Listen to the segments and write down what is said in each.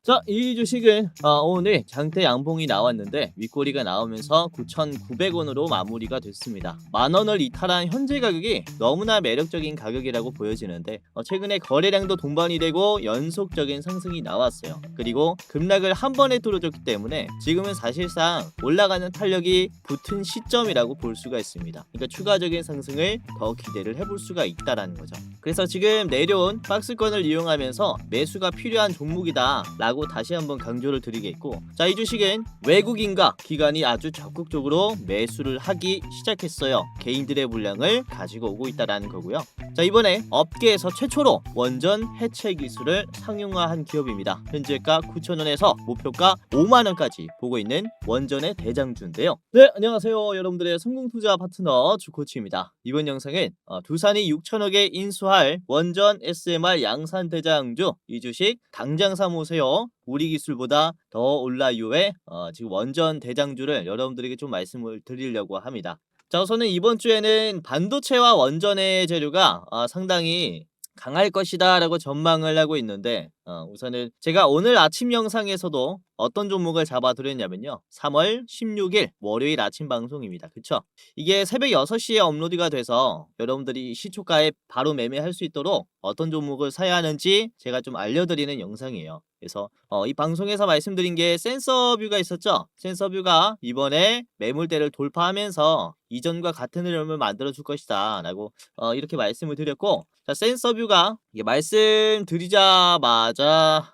자, 이 주식은 오늘 장대 양봉이 나왔는데 윗꼬리가 나오면서 9,900원으로 마무리가 됐습니다. 만 원을 이탈한 현재 가격이 너무나 매력적인 가격이라고 보여지는데 최근에 거래량도 동반이 되고 연속적인 상승이 나왔어요. 그리고 급락을 한 번에 뚫어줬기 때문에 지금은 사실상 올라가는 탄력이 붙은 시점이라고 볼 수가 있습니다. 그러니까 추가적인 상승을 더 기대를 해볼 수가 있다라는 거죠. 그래서 지금 내려온 박스권을 이용하면서 매수가 필요한 종목이다 라고 다시 한번 강조를 드리겠고, 자, 이 주식은 외국인과 기관이 아주 적극적으로 매수를 하기 시작했어요. 개인들의 물량을 가지고 오고 있다라는 거고요. 자, 이번에 업계에서 최초로 원전 해체 기술을 상용화한 기업입니다. 현재가 9,000원에서 목표가 5만원까지 보고 있는 원전의 대장주인데요. 네, 안녕하세요. 여러분들의 성공투자 파트너 주코치입니다. 이번 영상은 두산이 6천억에 인수할 원전 SMR 양산 대장주 이 주식 당장 사모세요. 우리 기술보다 더 올라요의 지금 원전 대장주를 여러분들에게 좀 말씀을 드리려고 합니다. 자, 우선은 이번 주에는 반도체와 원전의 재료가 상당히 강할 것이다 라고 전망을 하고 있는데, 우선은 제가 오늘 아침 영상에서도 어떤 종목을 잡아드렸냐면요, 3월 16일 월요일 아침 방송입니다. 그쵸? 이게 새벽 6시에 업로드가 돼서 여러분들이 시초가에 바로 매매할 수 있도록 어떤 종목을 사야 하는지 제가 좀 알려드리는 영상이에요. 그래서 이 방송에서 말씀드린 게 센서뷰가 있었죠. 센서뷰가 이번에 매물대를 돌파하면서 이전과 같은 흐름을 만들어 줄 것이다 라고 이렇게 말씀을 드렸고, 자, 센서뷰가 이게 말씀드리자마자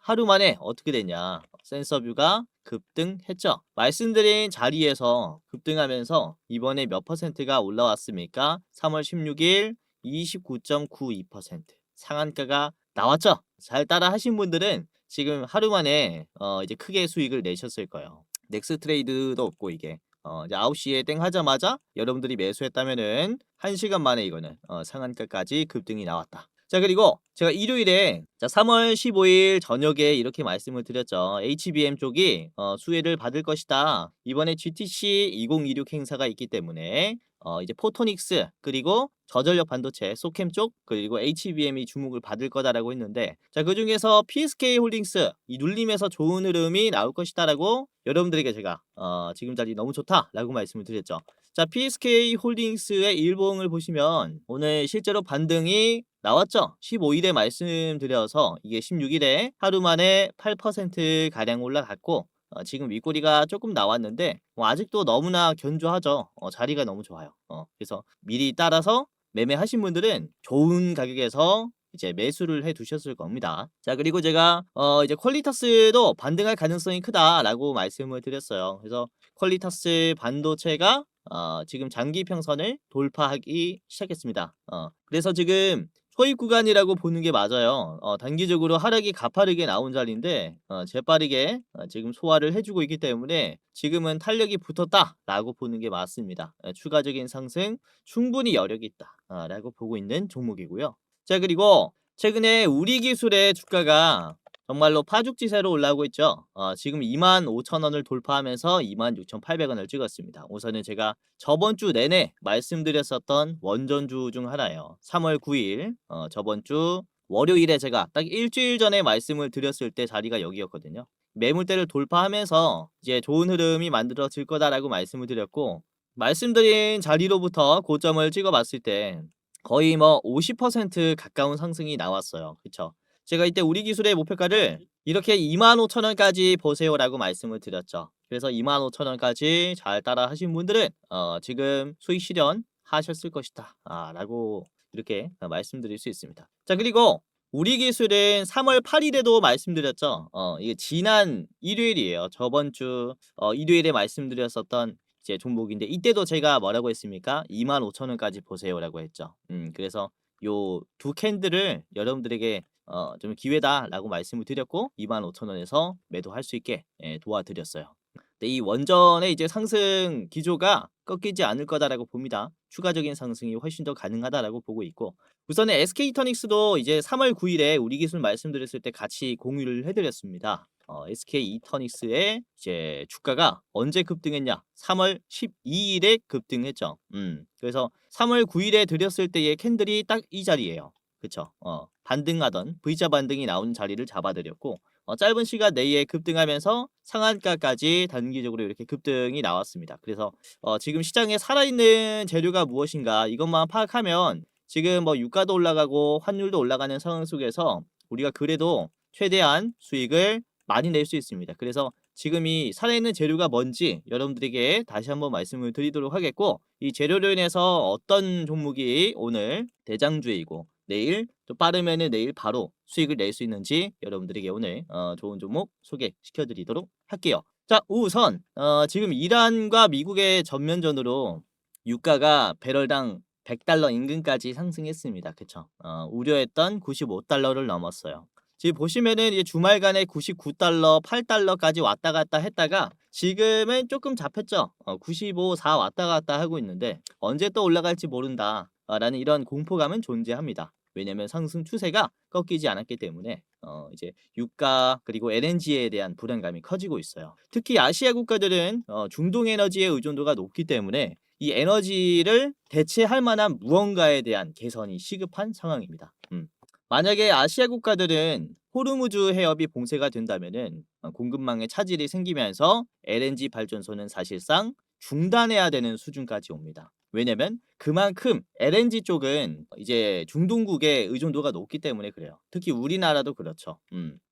하루 만에 어떻게 됐냐, 센서뷰가 급등했죠. 말씀드린 자리에서 급등하면서 이번에 몇 퍼센트가 올라왔습니까? 3월 16일 29.92% 상한가가 나왔죠. 잘 따라 하신 분들은 지금 하루 만에 이제 크게 수익을 내셨을 거예요. 넥스 트레이드도 없고, 이게 이제 9시에 땡 하자마자 여러분들이 매수했다면은 1시간 만에 이거는 상한가까지 급등이 나왔다. 자, 그리고 제가 일요일에 3월 15일 저녁에 이렇게 말씀을 드렸죠. HBM 쪽이 수혜를 받을 것이다. 이번에 GTC 2026 행사가 있기 때문에 이제 포토닉스 그리고 저전력 반도체 소캠 쪽 그리고 HBM이 주목을 받을 거다라고 했는데, 자, 그중에서 PSK 홀딩스 이 눌림에서 좋은 흐름이 나올 것이다라고 여러분들에게 제가 지금 자리 너무 좋다라고 말씀을 드렸죠. 자, PSK 홀딩스의 일봉을 보시면 오늘 실제로 반등이 나왔죠. 15일에 말씀드려서 이게 16일에 하루 만에 8% 가량 올라갔고, 지금 윗꼬리가 조금 나왔는데 아직도 너무나 견조하죠. 자리가 너무 좋아요. 그래서 미리 따라서 매매하신 분들은 좋은 가격에서 이제 매수를 해 두셨을 겁니다. 자, 그리고 제가 이제 퀄리터스도 반등할 가능성이 크다라고 말씀을 드렸어요. 그래서 퀄리터스 반도체가 지금 장기 평선을 돌파하기 시작했습니다. 그래서 지금 초입 구간이라고 보는 게 맞아요. 단기적으로 하락이 가파르게 나온 자리인데 재빠르게 지금 소화를 해주고 있기 때문에 지금은 탄력이 붙었다라고 보는 게 맞습니다. 추가적인 상승 충분히 여력이 있다라고 보고 있는 종목이고요. 자, 그리고 최근에 우리 기술의 주가가 정말로 파죽지세로 올라오고 있죠. 지금 25,000원을 돌파하면서 26,800원을 찍었습니다. 우선은 제가 저번 주 내내 말씀드렸었던 원전주 중 하나예요. 3월 9일 저번 주 월요일에 제가 딱 일주일 전에 말씀을 드렸을 때 자리가 여기였거든요. 매물대를 돌파하면서 이제 좋은 흐름이 만들어질 거다라고 말씀을 드렸고, 말씀드린 자리로부터 고점을 찍어봤을 때 거의 뭐 50% 가까운 상승이 나왔어요. 그쵸? 제가 이때 우리 기술의 목표가를 이렇게 25,000원까지 보세요라고 말씀을 드렸죠. 그래서 25,000원까지 잘 따라 하신 분들은 지금 수익 실현 하셨을 것이다 라고 이렇게 말씀드릴 수 있습니다. 자, 그리고 우리 기술은 3월 8일에도 말씀드렸죠. 이게 지난 일요일이에요. 저번 주 일요일에 말씀드렸었던 이제 종목인데, 이때도 제가 뭐라고 했습니까? 25,000원까지 보세요라고 했죠. 그래서 요 두 캔들을 여러분들에게 좀 기회다라고 말씀을 드렸고 25,000원에서 매도할 수 있게 도와드렸어요. 근데 이 원전의 이제 상승 기조가 꺾이지 않을 거다라고 봅니다. 추가적인 상승이 훨씬 더 가능하다라고 보고 있고, 우선은 SK이터닉스도 이제 3월 9일에 우리 기술 말씀드렸을 때 같이 공유를 해드렸습니다. SK이터닉스의 이제 주가가 언제 급등했냐? 3월 12일에 급등했죠. 그래서 3월 9일에 드렸을 때의 캔들이 딱 이 자리예요. 그쵸? 반등하던 V자 반등이 나온 자리를 잡아드렸고, 짧은 시간 내에 급등하면서 상한가까지 단기적으로 이렇게 급등이 나왔습니다. 그래서 지금 시장에 살아있는 재료가 무엇인가 이것만 파악하면 지금 뭐 유가도 올라가고 환율도 올라가는 상황 속에서 우리가 그래도 최대한 수익을 많이 낼 수 있습니다. 그래서 지금 이 살아있는 재료가 뭔지 여러분들에게 다시 한번 말씀을 드리도록 하겠고, 이 재료로 인해서 어떤 종목이 오늘 대장주이고 내일 또 빠르면은 내일 바로 수익을 낼 수 있는지 여러분들에게 오늘 좋은 종목 소개시켜 드리도록 할게요. 자, 우선 지금 이란과 미국의 전면전으로 유가가 배럴당 $100 인근까지 상승했습니다. 그쵸? 우려했던 $95를 넘었어요. 지금 보시면은 이제 주말간에 $99, $8까지 왔다 갔다 했다가 지금은 조금 잡혔죠. 95, 4 왔다 갔다 하고 있는데 언제 또 올라갈지 모른다. 라는 이런 공포감은 존재합니다. 왜냐면 상승 추세가 꺾이지 않았기 때문에 이제 유가 그리고 LNG에 대한 불안감이 커지고 있어요. 특히 아시아 국가들은 중동 에너지의 의존도가 높기 때문에 이 에너지를 대체할 만한 무언가에 대한 개선이 시급한 상황입니다. 만약에 아시아 국가들은 호르무즈 해협이 봉쇄가 된다면은 공급망에 차질이 생기면서 LNG 발전소는 사실상 중단해야 되는 수준까지 옵니다. 왜냐면 그만큼 LNG 쪽은 이제 중동국의 의존도가 높기 때문에 그래요. 특히 우리나라도 그렇죠.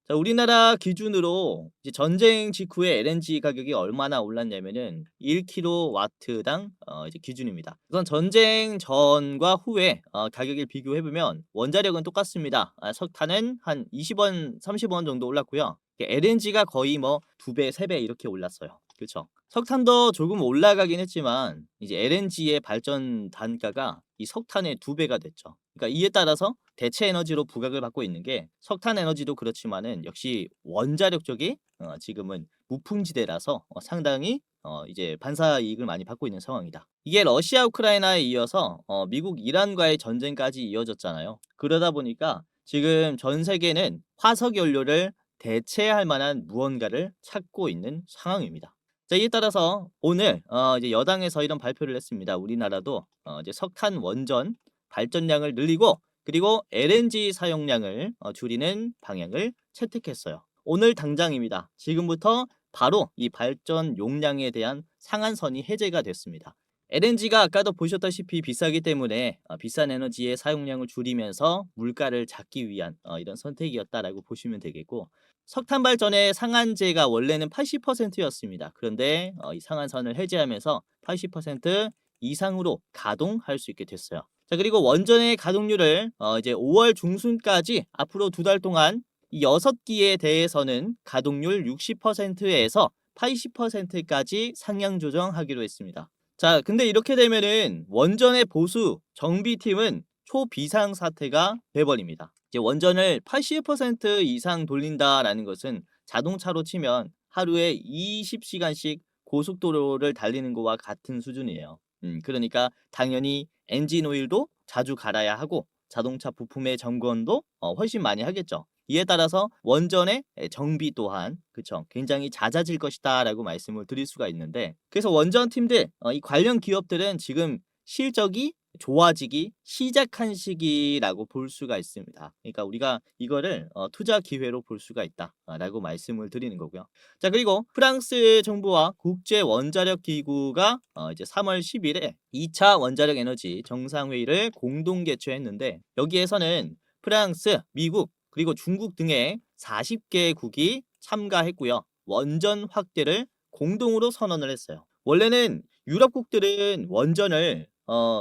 자, 우리나라 기준으로 이제 전쟁 직후에 LNG 가격이 얼마나 올랐냐면은 1kW당 이제 기준입니다. 우선 전쟁 전과 후에 가격을 비교해 보면 원자력은 똑같습니다. 석탄은 한 20원, 30원 정도 올랐고요. LNG가 거의 뭐 2배, 3배 이렇게 올랐어요. 그렇죠? 석탄도 조금 올라가긴 했지만 이제 LNG의 발전 단가가 이 석탄의 2배가 됐죠. 그러니까 이에 따라서 대체 에너지로 부각을 받고 있는 게 석탄 에너지도 그렇지만은 역시 원자력 쪽이 지금은 무풍지대라서 상당히 이제 반사 이익을 많이 받고 있는 상황이다. 이게 러시아 우크라이나에 이어서 미국 이란과의 전쟁까지 이어졌잖아요. 그러다 보니까 지금 전 세계는 화석 연료를 대체할 만한 무언가를 찾고 있는 상황입니다. 자, 이에 따라서 오늘 이제 여당에서 이런 발표를 했습니다. 우리나라도 이제 석탄 원전 발전량을 늘리고 그리고 LNG 사용량을 줄이는 방향을 채택했어요. 오늘 당장입니다. 지금부터 바로 이 발전 용량에 대한 상한선이 해제가 됐습니다. LNG가 아까도 보셨다시피 비싸기 때문에 비싼 에너지의 사용량을 줄이면서 물가를 잡기 위한 이런 선택이었다라고 보시면 되겠고, 석탄 발전의 상한제가 원래는 80%였습니다. 그런데 이 상한선을 해제하면서 80% 이상으로 가동할 수 있게 됐어요. 자, 그리고 원전의 가동률을 이제 5월 중순까지 앞으로 2달 동안 이 6기에 대해서는 가동률 60%에서 80%까지 상향 조정하기로 했습니다. 자, 근데 이렇게 되면은 원전의 보수 정비팀은 초비상 사태가 돼버립니다. 이제 원전을 80% 이상 돌린다라는 것은 자동차로 치면 하루에 20시간씩 고속도로를 달리는 것과 같은 수준이에요. 그러니까 당연히 엔진 오일도 자주 갈아야 하고 자동차 부품의 점검도 훨씬 많이 하겠죠. 이에 따라서 원전의 정비 또한 그쵸 굉장히 잦아질 것이다라고 말씀을 드릴 수가 있는데, 그래서 원전 팀들 이 관련 기업들은 지금 실적이 좋아지기 시작한 시기라고 볼 수가 있습니다. 그러니까 우리가 이거를 투자 기회로 볼 수가 있다라고 말씀을 드리는 거고요. 자, 그리고 프랑스 정부와 국제 원자력 기구가 이제 3월 10일에 2차 원자력 에너지 정상회의를 공동 개최했는데, 여기에서는 프랑스, 미국 그리고 중국 등의 40개국이 참가했고요. 원전 확대를 공동으로 선언을 했어요. 원래는 유럽국들은 원전을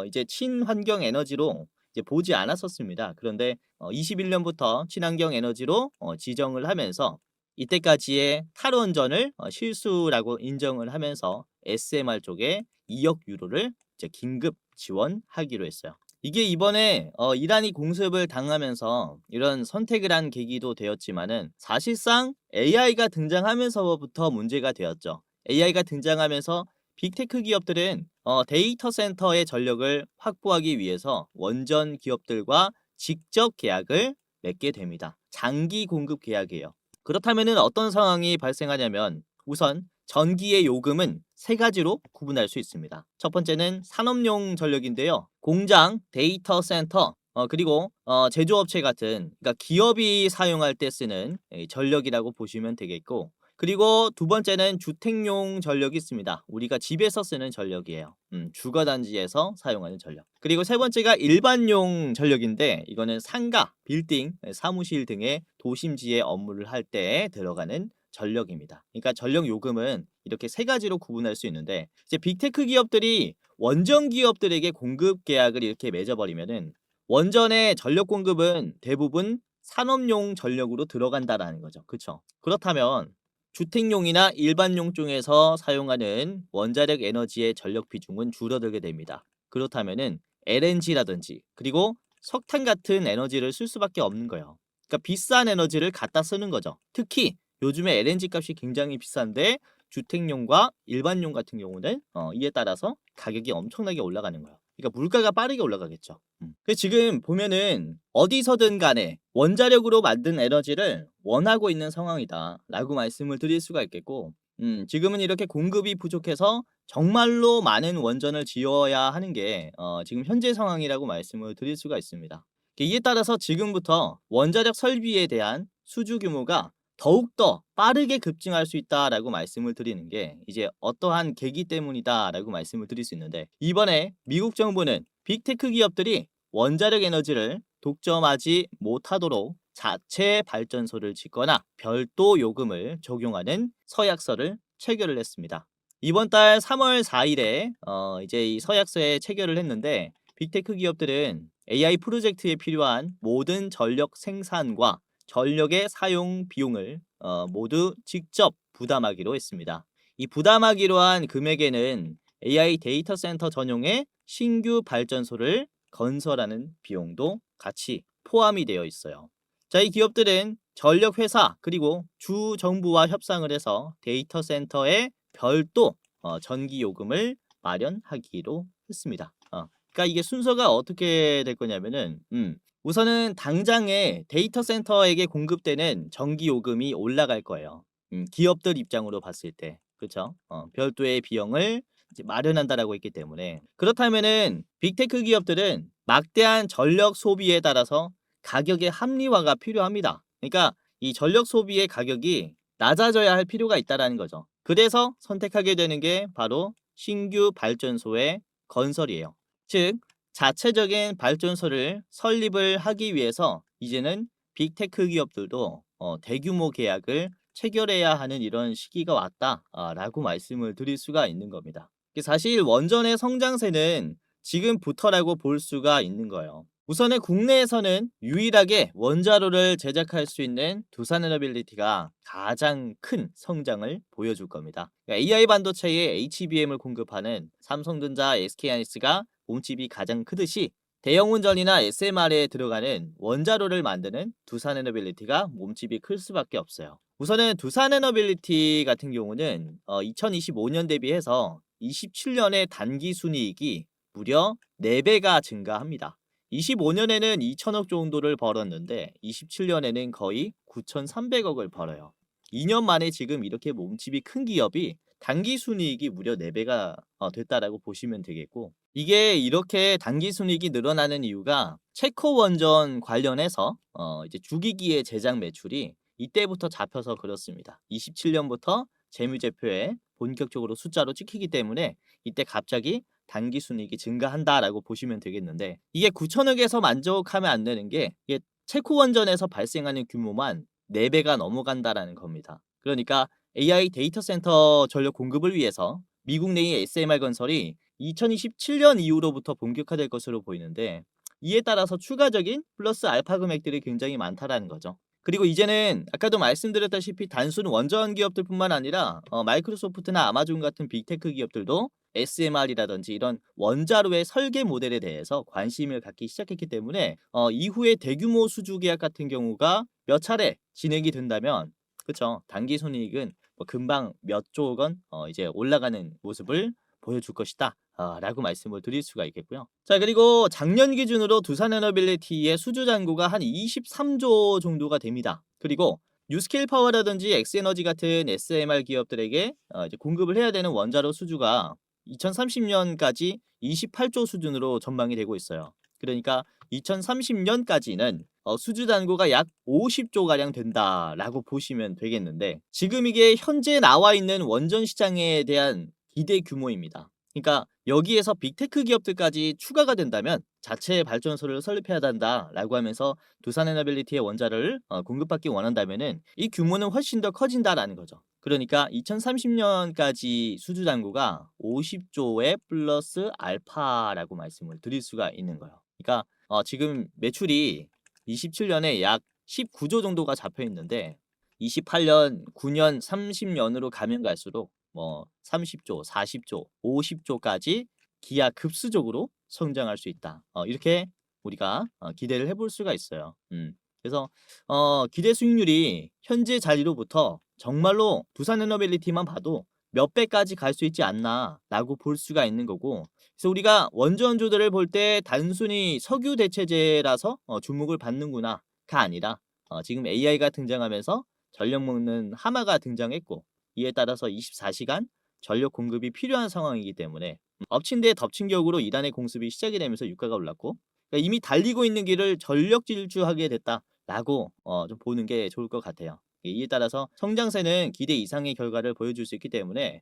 이제 친환경 에너지로 이제 보지 않았었습니다. 그런데 21년부터 친환경 에너지로 지정을 하면서 이때까지의 탈원전을 실수라고 인정을 하면서 SMR 쪽에 2억 유로를 이제 긴급 지원하기로 했어요. 이게 이번에 이란이 공습을 당하면서 이런 선택을 한 계기도 되었지만은 사실상 AI가 등장하면서부터 문제가 되었죠. AI가 등장하면서 빅테크 기업들은 데이터 센터의 전력을 확보하기 위해서 원전 기업들과 직접 계약을 맺게 됩니다. 장기 공급 계약이에요. 그렇다면은 어떤 상황이 발생하냐면, 우선 전기의 요금은 세 가지로 구분할 수 있습니다. 첫 번째는 산업용 전력인데요. 공장, 데이터 센터, 그리고 제조업체 같은 그러니까 기업이 사용할 때 쓰는 전력이라고 보시면 되겠고 그리고 두 번째는 주택용 전력이 있습니다. 우리가 집에서 쓰는 전력이에요. 주거 단지에서 사용하는 전력. 그리고 세 번째가 일반용 전력인데 이거는 상가, 빌딩, 사무실 등의 도심지에 업무를 할 때 들어가는 전력입니다. 그러니까 전력 요금은 이렇게 세 가지로 구분할 수 있는데 이제 빅테크 기업들이 원전 기업들에게 공급 계약을 이렇게 맺어버리면은 원전의 전력 공급은 대부분 산업용 전력으로 들어간다라는 거죠. 그쵸? 그렇다면 주택용이나 일반용 중에서 사용하는 원자력 에너지의 전력 비중은 줄어들게 됩니다. 그렇다면은 LNG라든지 그리고 석탄 같은 에너지를 쓸 수밖에 없는 거예요. 그러니까 비싼 에너지를 갖다 쓰는 거죠. 특히 요즘에 LNG 값이 굉장히 비싼데 주택용과 일반용 같은 경우는 이에 따라서 가격이 엄청나게 올라가는 거예요. 그러니까 물가가 빠르게 올라가겠죠. 그 지금 보면은 어디서든 간에 원자력으로 만든 에너지를 원하고 있는 상황이다라고 말씀을 드릴 수가 있겠고, 지금은 이렇게 공급이 부족해서 정말로 많은 원전을 지어야 하는 게 지금 현재 상황이라고 말씀을 드릴 수가 있습니다. 이에 따라서 지금부터 원자력 설비에 대한 수주 규모가 더욱더 빠르게 급증할 수 있다라고 말씀을 드리는 게 이제 어떠한 계기 때문이다라고 말씀을 드릴 수 있는데 이번에 미국 정부는 빅테크 기업들이 원자력 에너지를 독점하지 못하도록 자체 발전소를 짓거나 별도 요금을 적용하는 서약서를 체결을 했습니다. 이번 달 3월 4일에 이제 이 서약서에 체결을 했는데 빅테크 기업들은 AI 프로젝트에 필요한 모든 전력 생산과 전력의 사용 비용을 모두 직접 부담하기로 했습니다. 이 부담하기로 한 금액에는 AI 데이터 센터 전용의 신규 발전소를 건설하는 비용도 같이 포함이 되어 있어요. 자, 이 기업들은 전력 회사 그리고 주 정부와 협상을 해서 데이터 센터에 별도 전기 요금을 마련하기로 했습니다. 그러니까 이게 순서가 어떻게 될 거냐면은 우선은 당장에 데이터 센터에게 공급되는 전기 요금이 올라갈 거예요. 기업들 입장으로 봤을 때. 그렇죠? 별도의 비용을 이제 마련한다라고 했기 때문에. 그렇다면은 빅테크 기업들은 막대한 전력 소비에 따라서 가격의 합리화가 필요합니다. 그러니까 이 전력 소비의 가격이 낮아져야 할 필요가 있다라는 거죠. 그래서 선택하게 되는 게 바로 신규 발전소의 건설이에요. 즉 자체적인 발전소를 설립을 하기 위해서 이제는 빅테크 기업들도 대규모 계약을 체결해야 하는 이런 시기가 왔다라고 말씀을 드릴 수가 있는 겁니다. 사실 원전의 성장세는 지금부터라고 볼 수가 있는 거예요. 우선은 국내에서는 유일하게 원자로를 제작할 수 있는 두산에너빌리티가 가장 큰 성장을 보여줄 겁니다. AI 반도체에 HBM을 공급하는 삼성전자, SK하이닉스가 몸집이 가장 크듯이 대형 운전이나 SMR에 들어가는 원자로를 만드는 두산에너빌리티가 몸집이 클 수밖에 없어요. 우선은 두산에너빌리티 같은 경우는 2025년 대비해서 27년의 단기 순이익이 무려 4배가 증가합니다. 25년에는 2천억 정도를 벌었는데 27년에는 거의 9,300억을 벌어요. 2년 만에 지금 이렇게 몸집이 큰 기업이 단기 순이익이 무려 4배가 됐다라고 보시면 되겠고 이게 이렇게 단기 순이익이 늘어나는 이유가 체코 원전 관련해서 이제 주기기의 제작 매출이 이때부터 잡혀서 그렇습니다. 27년부터 재무제표에 본격적으로 숫자로 찍히기 때문에 이때 갑자기 단기 순이익이 증가한다라고 보시면 되겠는데 이게 9천억에서 만족하면 안 되는 게 이게 체코 원전에서 발생하는 규모만 4배가 넘어간다라는 겁니다. 그러니까 AI 데이터 센터 전력 공급을 위해서 미국 내의 SMR 건설이 2027년 이후로부터 본격화될 것으로 보이는데 이에 따라서 추가적인 플러스 알파 금액들이 굉장히 많다라는 거죠. 그리고 이제는 아까도 말씀드렸다시피 단순 원전 기업들뿐만 아니라 마이크로소프트나 아마존 같은 빅테크 기업들도 SMR이라든지 이런 원자로의 설계 모델에 대해서 관심을 갖기 시작했기 때문에 이후에 대규모 수주 계약 같은 경우가 몇 차례 진행이 된다면 그쵸 단기 손익은 뭐 금방 몇 조억 원 이제 올라가는 모습을 보여줄 것이다. 라고 말씀을 드릴 수가 있겠고요. 자, 그리고 작년 기준으로 두산에너빌리티의 수주 잔고가 한 23조 정도가 됩니다. 그리고 뉴스케일 파워라든지 엑스에너지 같은 SMR 기업들에게 이제 공급을 해야 되는 원자로 수주가 2030년까지 28조 수준으로 전망이 되고 있어요. 그러니까 2030년까지는 수주 잔고가 약 50조 가량 된다라고 보시면 되겠는데 지금 이게 현재 나와 있는 원전 시장에 대한 기대 규모입니다. 그러니까 여기에서 빅테크 기업들까지 추가가 된다면 자체 발전소를 설립해야 한다라고 하면서 두산에너빌리티의 원자를 공급받기 원한다면은 이 규모는 훨씬 더 커진다라는 거죠. 그러니까 2030년까지 수주 잔고가 50조에 플러스 알파라고 말씀을 드릴 수가 있는 거예요. 그러니까 지금 매출이 27년에 약 19조 정도가 잡혀 있는데 28년, 9년, 30년으로 가면 갈수록 뭐 30조, 40조, 50조까지 기하급수적으로 성장할 수 있다. 이렇게 우리가 기대를 해볼 수가 있어요. 그래서 기대 수익률이 현재 자리로부터 정말로 두산에너빌리티만 봐도 몇 배까지 갈 수 있지 않나라고 볼 수가 있는 거고, 그래서 우리가 원전주들을 볼 때 단순히 석유 대체제라서 주목을 받는구나가 아니라 지금 AI가 등장하면서 전력 먹는 하마가 등장했고 이에 따라서 24시간 전력 공급이 필요한 상황이기 때문에 엎친 데 덮친 격으로 이란의 공습이 시작이 되면서 유가가 올랐고, 그러니까 이미 달리고 있는 길을 전력 질주하게 됐다라고 좀 보는 게 좋을 것 같아요. 이에 따라서 성장세는 기대 이상의 결과를 보여줄 수 있기 때문에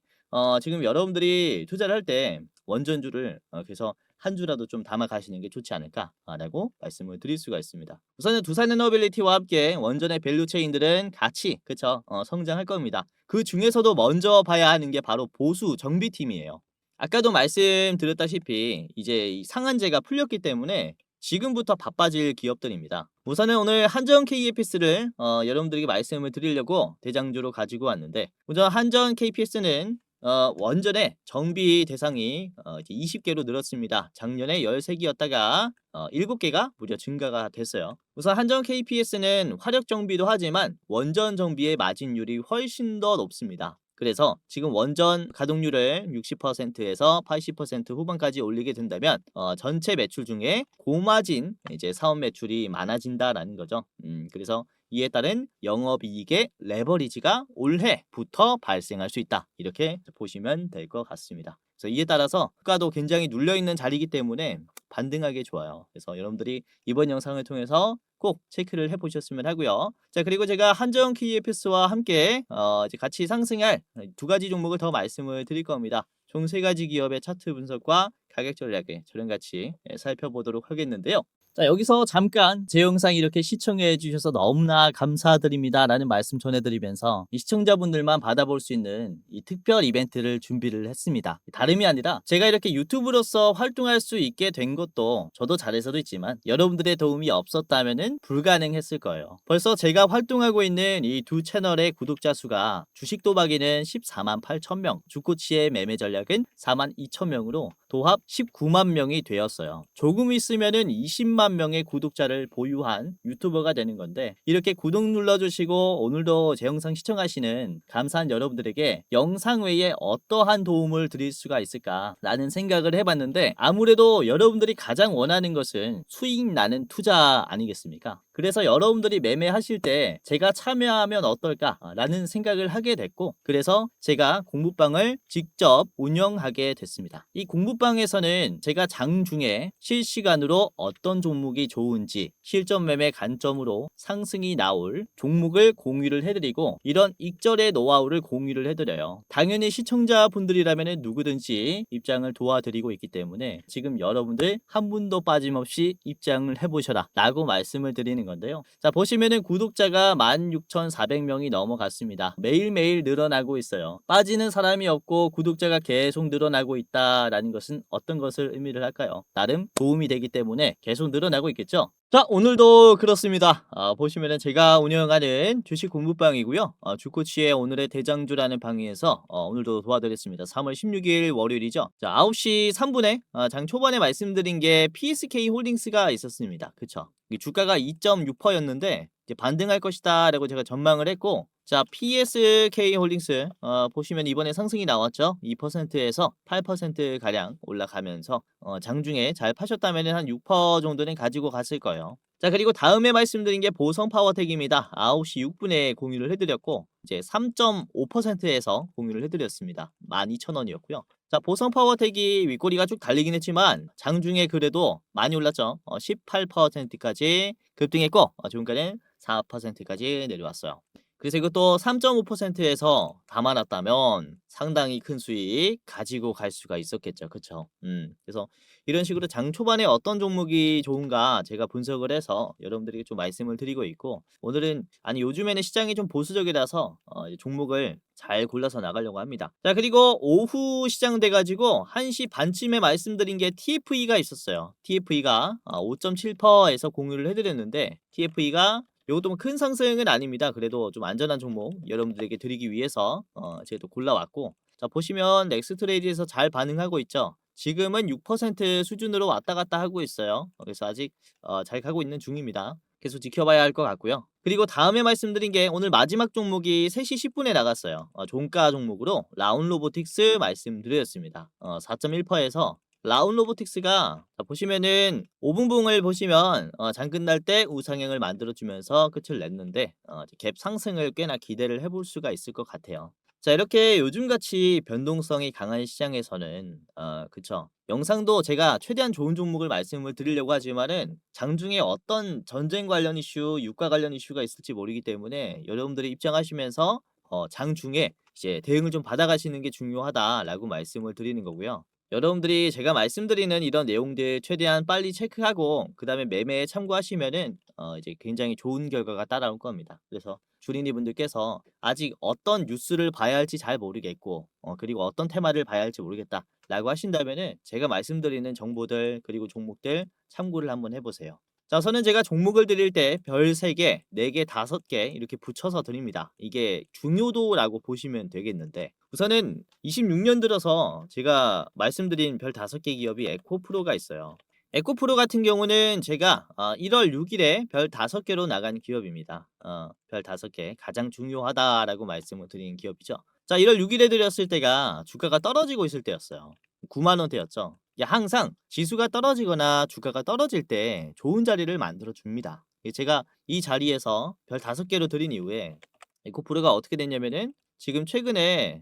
지금 여러분들이 투자를 할 때 원전주를 그래서 한 주라도 좀 담아 가시는 게 좋지 않을까라고 말씀을 드릴 수가 있습니다. 우선은 두산에너빌리티와 함께 원전의 밸류 체인들은 같이 그쵸 성장할 겁니다. 그 중에서도 먼저 봐야 하는 게 바로 보수 정비팀이에요. 아까도 말씀드렸다시피 이제 이 상한제가 풀렸기 때문에 지금부터 바빠질 기업들입니다. 우선은 오늘 한전 KPS를 여러분들에게 말씀을 드리려고 대장주로 가지고 왔는데, 우선 한전 KPS는 원전의 정비 대상이 이제 20개로 늘었습니다. 작년에 13개였다가 7개가 무려 증가가 됐어요. 우선 한전 KPS는 화력 정비도 하지만 원전 정비의 마진율이 훨씬 더 높습니다. 그래서 지금 원전 가동률을 60%에서 80% 후반까지 올리게 된다면 전체 매출 중에 고마진 이제 사업 매출이 많아진다라는 거죠. 그래서 이에 따른 영업이익의 레버리지가 올해부터 발생할 수 있다. 이렇게 보시면 될 것 같습니다. 그래서 이에 따라서 주가도 굉장히 눌려있는 자리이기 때문에 반등하기 좋아요. 그래서 여러분들이 이번 영상을 통해서 꼭 체크를 해보셨으면 하고요. 자, 그리고 제가 한전 KPS와 함께 이제 같이 상승할 두 가지 종목을 더 말씀을 드릴 겁니다. 총 세 가지 기업의 차트 분석과 가격 전략을 저랑 같이 살펴보도록 하겠는데요. 자, 여기서 잠깐 제 영상 이렇게 시청해 주셔서 너무나 감사드립니다 라는 말씀 전해드리면서 이 시청자분들만 받아볼 수 있는 이 특별 이벤트를 준비를 했습니다. 다름이 아니라 제가 이렇게 유튜브로서 활동할 수 있게 된 것도 저도 잘해서도 있지만 여러분들의 도움이 없었다면 불가능했을 거예요. 벌써 제가 활동하고 있는 이 두 채널의 구독자 수가 주식 도박이는 14만 8천 명, 주코치의 매매 전략은 4만 2천 명으로 도합 19만 명이 되었어요. 조금 있으면은 20만 명의 구독자를 보유한 유튜버가 되는 건데, 이렇게 구독 눌러주시고 오늘도 제 영상 시청하시는 감사한 여러분들에게 영상 외에 어떠한 도움을 드릴 수가 있을까라는 생각을 해봤는데, 아무래도 여러분들이 가장 원하는 것은 수익 나는 투자 아니겠습니까? 그래서 여러분들이 매매하실 때 제가 참여하면 어떨까라는 생각을 하게 됐고, 그래서 제가 공부방을 직접 운영하게 됐습니다. 이 공부방에서는 제가 장중에 실시간으로 어떤 종목이 좋은지 실전 매매 관점으로 상승이 나올 종목을 공유를 해드리고, 이런 익절의 노하우를 공유를 해드려요. 당연히 시청자분들이라면 누구든지 입장을 도와드리고 있기 때문에 지금 여러분들 한 분도 빠짐없이 입장을 해보셔라 라고 말씀을 드리는 건데요. 자, 보시면은 구독자가 16,400명이 넘어갔습니다. 매일매일 늘어나고 있어요. 빠지는 사람이 없고 구독자가 계속 늘어나고 있다라는 것은 어떤 것을 의미를 할까요? 나름 도움이 되기 때문에 계속 늘어나고 있겠죠. 자, 오늘도 그렇습니다. 보시면은 제가 운영하는 주식 공부방이고요. 주코치의 오늘의 대장주라는 방에서 오늘도 도와드렸습니다. 3월 16일 월요일이죠. 자, 9시 3분에 장 초반에 말씀드린 게 PSK 홀딩스가 있었습니다. 그쵸? 이 주가가 2.6%였는데 이제 반등할 것이다 라고 제가 전망을 했고, 자, PSK 홀딩스 보시면 이번에 상승이 나왔죠. 2%에서 8% 가량 올라가면서 장중에 잘 파셨다면 한 6% 정도는 가지고 갔을 거예요. 자, 그리고 다음에 말씀드린 게 보성 파워텍입니다. 9시 6분에 공유를 해드렸고 이제 3.5%에서 공유를 해드렸습니다. 12,000원이었고요. 자, 보성 파워텍이 윗꼬리가 쭉 달리긴 했지만 장중에 그래도 많이 올랐죠. 18%까지 급등했고 중간에 4%까지 내려왔어요. 그래서 이것도 3.5%에서 담아놨다면 상당히 큰 수익 가지고 갈 수가 있었겠죠. 그쵸? 그래서 이런 식으로 장 초반에 어떤 종목이 좋은가 제가 분석을 해서 여러분들에게 좀 말씀을 드리고 있고, 오늘은 요즘에는 시장이 좀 보수적이라서 이제 종목을 잘 골라서 나가려고 합니다. 자, 그리고 오후 시장 돼가지고 1시 반쯤에 말씀드린 게 TFE가 있었어요. TFE가 5.7%에서 공유를 해드렸는데 TFE가 요것도 뭐 큰 상승은 아닙니다. 그래도 좀 안전한 종목 여러분들에게 드리기 위해서 제가 또 골라왔고, 자, 보시면 넥스트레이드에서 잘 반응하고 있죠. 지금은 6% 수준으로 왔다 갔다 하고 있어요. 그래서 아직 잘 가고 있는 중입니다. 계속 지켜봐야 할 것 같고요. 그리고 다음에 말씀드린 게 오늘 마지막 종목이 3시 10분에 나갔어요. 종가 종목으로 라운로보틱스 말씀드렸습니다. 4.1%에서 라운로보틱스가 보시면은 5분봉을 보시면 장 끝날 때 우상향을 만들어주면서 끝을 냈는데 갭 상승을 꽤나 기대를 해볼 수가 있을 것 같아요. 자, 이렇게 요즘같이 변동성이 강한 시장에서는 그쵸, 영상도 제가 최대한 좋은 종목을 말씀을 드리려고 하지만은 장중에 어떤 전쟁 관련 이슈, 유가 관련 이슈가 있을지 모르기 때문에 여러분들이 입장하시면서 장중에 이제 대응을 좀 받아가시는 게 중요하다라고 말씀을 드리는 거고요. 여러분들이 제가 말씀드리는 이런 내용들 최대한 빨리 체크하고 그다음에 매매에 참고하시면은 이제 굉장히 좋은 결과가 따라올 겁니다. 그래서 주린이 분들께서 아직 어떤 뉴스를 봐야 할지 잘 모르겠고 그리고 어떤 테마를 봐야 할지 모르겠다라고 하신다면은 제가 말씀드리는 정보들 그리고 종목들 참고를 한번 해보세요. 자, 우선은 제가 종목을 드릴 때 별 3개, 4개, 5개 이렇게 붙여서 드립니다. 이게 중요도라고 보시면 되겠는데, 우선은 26년 들어서 제가 말씀드린 별 5개 기업이 에코프로가 있어요. 에코프로 같은 경우는 제가 1월 6일에 별 5개로 나간 기업입니다. 별 5개 가장 중요하다라고 말씀을 드린 기업이죠. 자, 1월 6일에 드렸을 때가 주가가 떨어지고 있을 때였어요. 9만 원대였죠. 항상 지수가 떨어지거나 주가가 떨어질 때 좋은 자리를 만들어 줍니다. 제가 이 자리에서 별 5개로 드린 이후에 에코프로가 어떻게 됐냐면은 지금 최근에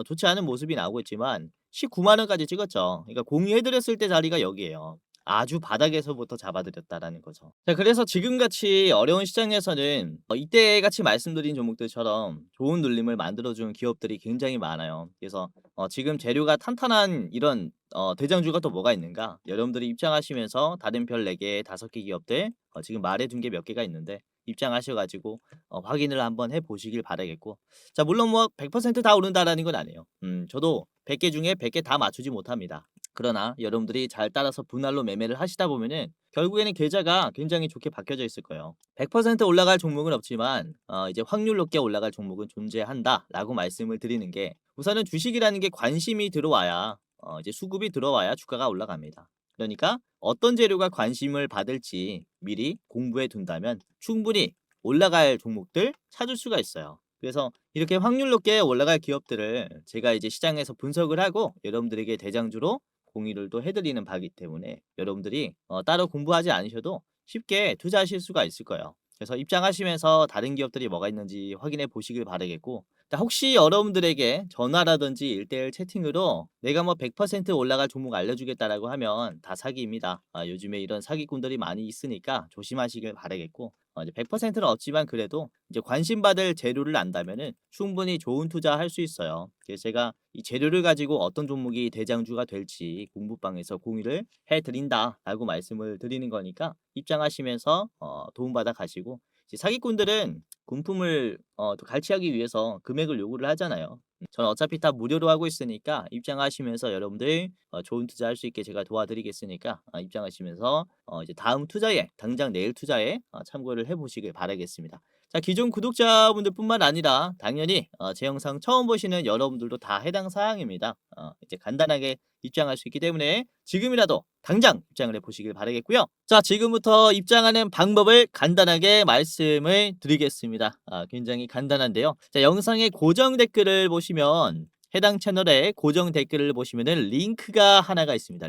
좋지 않은 모습이 나오고 있지만 19만 원까지 찍었죠. 그러니까 공유해드렸을 때 자리가 여기에요. 아주 바닥에서부터 잡아드렸다라는 거죠. 자, 그래서 지금같이 어려운 시장에서는 이때 같이 말씀드린 종목들처럼 좋은 눌림을 만들어주는 기업들이 굉장히 많아요. 그래서 지금 재료가 탄탄한 이런 대장주가 또 뭐가 있는가? 여러분들이 입장하시면서 다른 별 4개, 5개 기업들 지금 말해둔 게 몇 개가 있는데 입장하셔가지고 확인을 한번 해보시길 바라겠고, 자, 물론 뭐 100%다 오른다라는 건 아니에요. 저도 100개 중에 100개 다 맞추지 못합니다. 그러나 여러분들이 잘 따라서 분할로 매매를 하시다 보면은 결국에는 계좌가 굉장히 좋게 바뀌어져 있을 거예요. 100% 올라갈 종목은 없지만 이제 확률 높게 올라갈 종목은 존재한다라고 말씀을 드리는 게, 우선은 주식이라는 게 관심이 들어와야 이제 수급이 들어와야 주가가 올라갑니다. 그러니까 어떤 재료가 관심을 받을지 미리 공부해 둔다면 충분히 올라갈 종목들 찾을 수가 있어요. 그래서 이렇게 확률 높게 올라갈 기업들을 제가 이제 시장에서 분석을 하고 여러분들에게 대장주로 공유를 또 해드리는 바기 때문에 여러분들이 따로 공부하지 않으셔도 쉽게 투자하실 수가 있을 거예요. 그래서 입장하시면서 다른 기업들이 뭐가 있는지 확인해 보시길 바라겠고, 혹시 여러분들에게 전화라든지 1대1 채팅으로 내가 뭐 100% 올라갈 종목 알려주겠다라고 하면 다 사기입니다. 요즘에 이런 사기꾼들이 많이 있으니까 조심하시길 바라겠고, 이제 100%는 없지만 그래도 이제 관심받을 재료를 안다면은 충분히 좋은 투자할 수 있어요. 그래서 제가 이 재료를 가지고 어떤 종목이 대장주가 될지 공부방에서 공유를 해드린다라고 말씀을 드리는 거니까 입장하시면서 도움받아 가시고, 이제 사기꾼들은 군품을 또 갈취하기 위해서 금액을 요구를 하잖아요. 저는 어차피 다 무료로 하고 있으니까 입장하시면서 여러분들 좋은 투자할 수 있게 제가 도와드리겠으니까 입장하시면서 이제 다음 투자에 당장 내일 투자에 참고를 해보시길 바라겠습니다. 자, 기존 구독자분들뿐만 아니라 당연히 제 영상 처음 보시는 여러분들도 다 해당 사항입니다. 이제 간단하게 입장할 수 있기 때문에 지금이라도 당장 입장을 해보시길 바라겠고요. 자, 지금부터 입장하는 방법을 간단하게 말씀을 드리겠습니다. 굉장히 간단한데요. 자, 영상의 고정 댓글을 보시면 해당 채널에 고정 댓글을 보시면은 링크가 하나가 있습니다.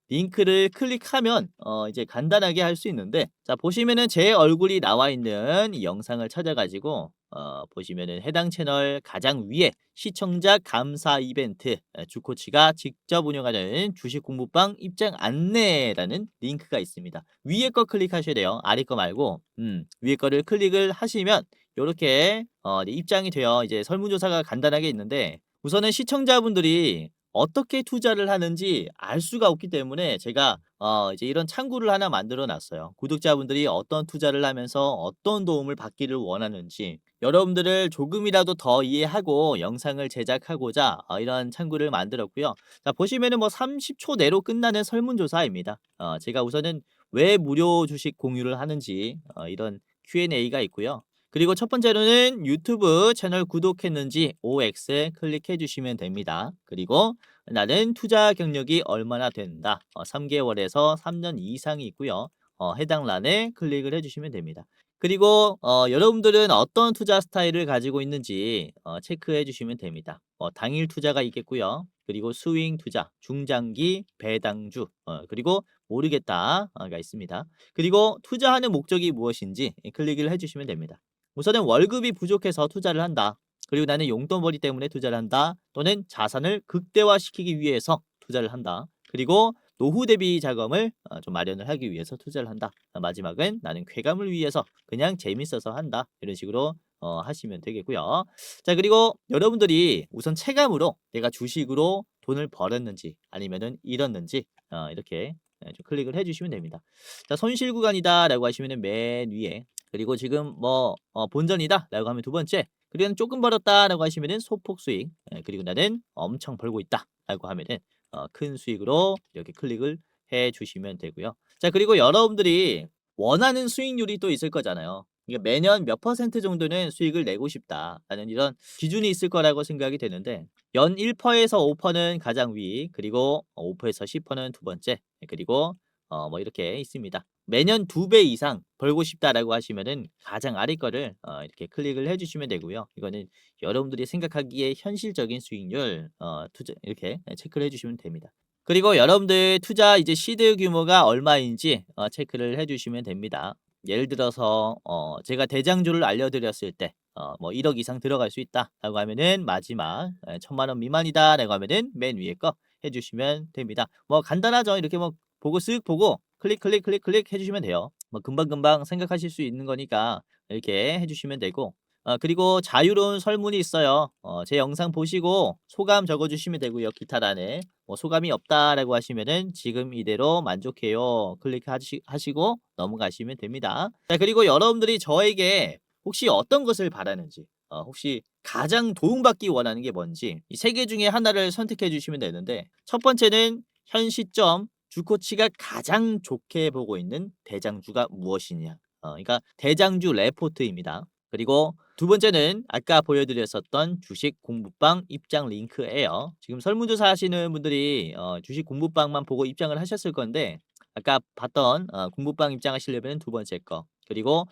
링크를 클릭하면 이제 간단하게 할 수 있는데, 자 보시면은 제 얼굴이 나와 있는 이 영상을 찾아 가지고 보시면은 해당 채널 가장 위에 시청자 감사 이벤트, 주코치가 직접 운영하는 주식 공부방 입장 안내라는 링크가 있습니다. 위에 거 클릭하셔야 돼요. 아래 거 말고 위에 거를 클릭을 하시면 요렇게 이제 입장이 돼요. 이제 설문조사가 간단하게 있는데, 우선은 시청자분들이 어떻게 투자를 하는지 알 수가 없기 때문에 제가 이제 이런 창구를 하나 만들어 놨어요. 구독자분들이 어떤 투자를 하면서 어떤 도움을 받기를 원하는지 여러분들을 조금이라도 더 이해하고 영상을 제작하고자 이런 창구를 만들었고요. 자 보시면은 뭐 30초 내로 끝나는 설문조사입니다. 제가 우선은 왜 무료 주식 공유를 하는지 이런 Q&A가 있고요. 그리고 첫 번째로는 유튜브 채널 구독했는지 OX 클릭해 주시면 됩니다. 그리고 나는 투자 경력이 얼마나 된다. 3개월에서 3년 이상이 있고요. 해당 란에 클릭을 해주시면 됩니다. 그리고 여러분들은 어떤 투자 스타일을 가지고 있는지 체크해 주시면 됩니다. 당일 투자가 있겠고요. 그리고 스윙 투자, 중장기, 배당주, 그리고 모르겠다가 있습니다. 그리고 투자하는 목적이 무엇인지 클릭을 해주시면 됩니다. 우선은 월급이 부족해서 투자를 한다. 그리고 나는 용돈벌이 때문에 투자를 한다. 또는 자산을 극대화시키기 위해서 투자를 한다. 그리고 노후 대비 자금을 좀 마련을 하기 위해서 투자를 한다. 마지막은 나는 쾌감을 위해서 그냥 재밌어서 한다. 이런 식으로 하시면 되겠고요. 자 그리고 여러분들이 우선 체감으로 내가 주식으로 돈을 벌었는지 아니면은 잃었는지 이렇게 좀 클릭을 해주시면 됩니다. 자 손실 구간이다 라고 하시면은 맨 위에, 그리고 지금 뭐 본전이다 라고 하면 두 번째, 그리고 조금 벌었다 라고 하시면은 소폭 수익, 그리고 나는 엄청 벌고 있다 라고 하면은 큰 수익으로 이렇게 클릭을 해 주시면 되고요. 자 그리고 여러분들이 원하는 수익률이 또 있을 거잖아요. 이게 매년 몇 퍼센트 정도는 수익을 내고 싶다라는 이런 기준이 있을 거라고 생각이 되는데, 연 1%에서 5%는 가장 위, 그리고 5%에서 10%는 두 번째, 그리고 뭐 이렇게 있습니다. 매년 2배 이상 벌고 싶다라고 하시면은 가장 아래 거를 이렇게 클릭을 해 주시면 되고요. 이거는 여러분들이 생각하기에 현실적인 수익률 투자 이렇게 체크를 해 주시면 됩니다. 그리고 여러분들 투자 이제 시드 규모가 얼마인지 체크를 해 주시면 됩니다. 예를 들어서 제가 대장주를 알려드렸을 때 뭐 1억 이상 들어갈 수 있다라고 하면은 마지막 1,000만 원 미만이다라고 하면은 맨 위에 거 해주시면 됩니다. 뭐 간단하죠. 이렇게 뭐 보고 쓱 보고 클릭 해주시면 돼요. 뭐 금방금방 생각하실 수 있는 거니까 이렇게 해주시면 되고, 그리고 자유로운 설문이 있어요. 제 영상 보시고 소감 적어주시면 되고요. 기타란에 뭐 소감이 없다라고 하시면은 지금 이대로 만족해요. 클릭하시고 넘어가시면 됩니다. 자 그리고 여러분들이 저에게 혹시 어떤 것을 바라는지, 혹시 가장 도움받기 원하는 게 뭔지 이 세 개 중에 하나를 선택해 주시면 되는데, 첫 번째는 현 시점 주코치가 가장 좋게 보고 있는 대장주가 무엇이냐. 그러니까 대장주 레포트입니다. 그리고 두 번째는 아까 보여드렸었던 주식 공부방 입장 링크예요. 지금 설문조사 하시는 분들이 주식 공부방만 보고 입장을 하셨을 건데, 아까 봤던 공부방 입장하시려면 두 번째 거, 그리고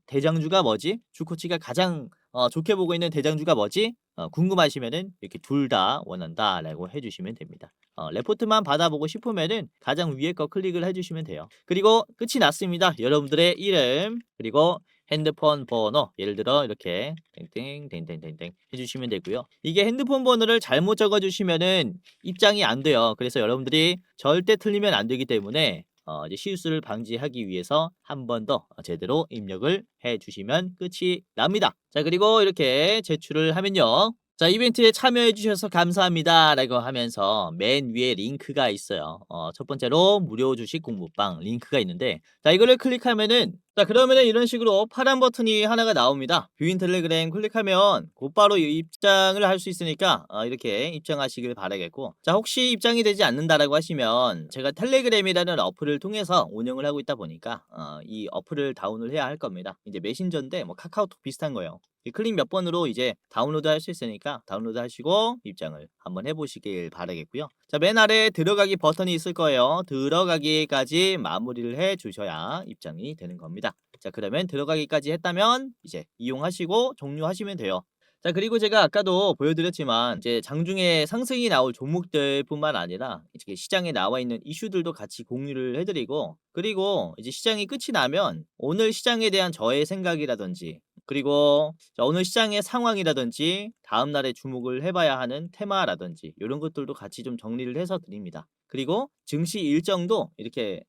대장주가 뭐지? 주코치가 가장 좋게 보고 있는 대장주가 뭐지? 궁금하시면은 이렇게 둘 다 원한다라고 해주시면 됩니다. 레포트만 받아보고 싶으면은 가장 위에 거 클릭을 해주시면 돼요. 그리고 끝이 났습니다. 여러분들의 이름 그리고 핸드폰 번호, 예를 들어 이렇게 땡땡땡땡땡땡 해주시면 되고요. 이게 핸드폰 번호를 잘못 적어주시면은 입장이 안 돼요. 그래서 여러분들이 절대 틀리면 안 되기 때문에 이제 실수를 방지하기 위해서 한 번 더 제대로 입력을 해주시면 끝이 납니다. 자 그리고 이렇게 제출을 하면요. 자 이벤트에 참여해 주셔서 감사합니다 라고 하면서 맨 위에 링크가 있어요. 첫 번째로 무료 주식 공부방 링크가 있는데, 자 이거를 클릭하면은, 자 그러면은 이런 식으로 파란 버튼이 하나가 나옵니다. 뷰인 텔레그램 클릭하면 곧바로 입장을 할 수 있으니까 이렇게 입장하시길 바라겠고, 자 혹시 입장이 되지 않는다라고 하시면 제가 텔레그램이라는 어플을 통해서 운영을 하고 있다 보니까 이 어플을 다운을 해야 할 겁니다. 이제 메신저인데 뭐 카카오톡 비슷한 거예요. 이 클릭 몇 번으로 이제 다운로드 할 수 있으니까 다운로드 하시고 입장을 한번 해보시길 바라겠고요. 자, 맨 아래에 들어가기 버튼이 있을 거예요. 들어가기까지 마무리를 해 주셔야 입장이 되는 겁니다. 자, 그러면 들어가기까지 했다면 이제 이용하시고 종료하시면 돼요. 자, 그리고 제가 아까도 보여드렸지만 이제 장중에 상승이 나올 종목들뿐만 아니라 이렇게 시장에 나와 있는 이슈들도 같이 공유를 해드리고, 그리고 이제 시장이 끝이 나면 오늘 시장에 대한 저의 생각이라든지, 그리고 자, 오늘 시장의 상황이라든지 다음 날에 주목을 해봐야 하는 테마라든지 이런 것들도 같이 좀 정리를 해서 드립니다. 그리고 증시 일정도 이렇게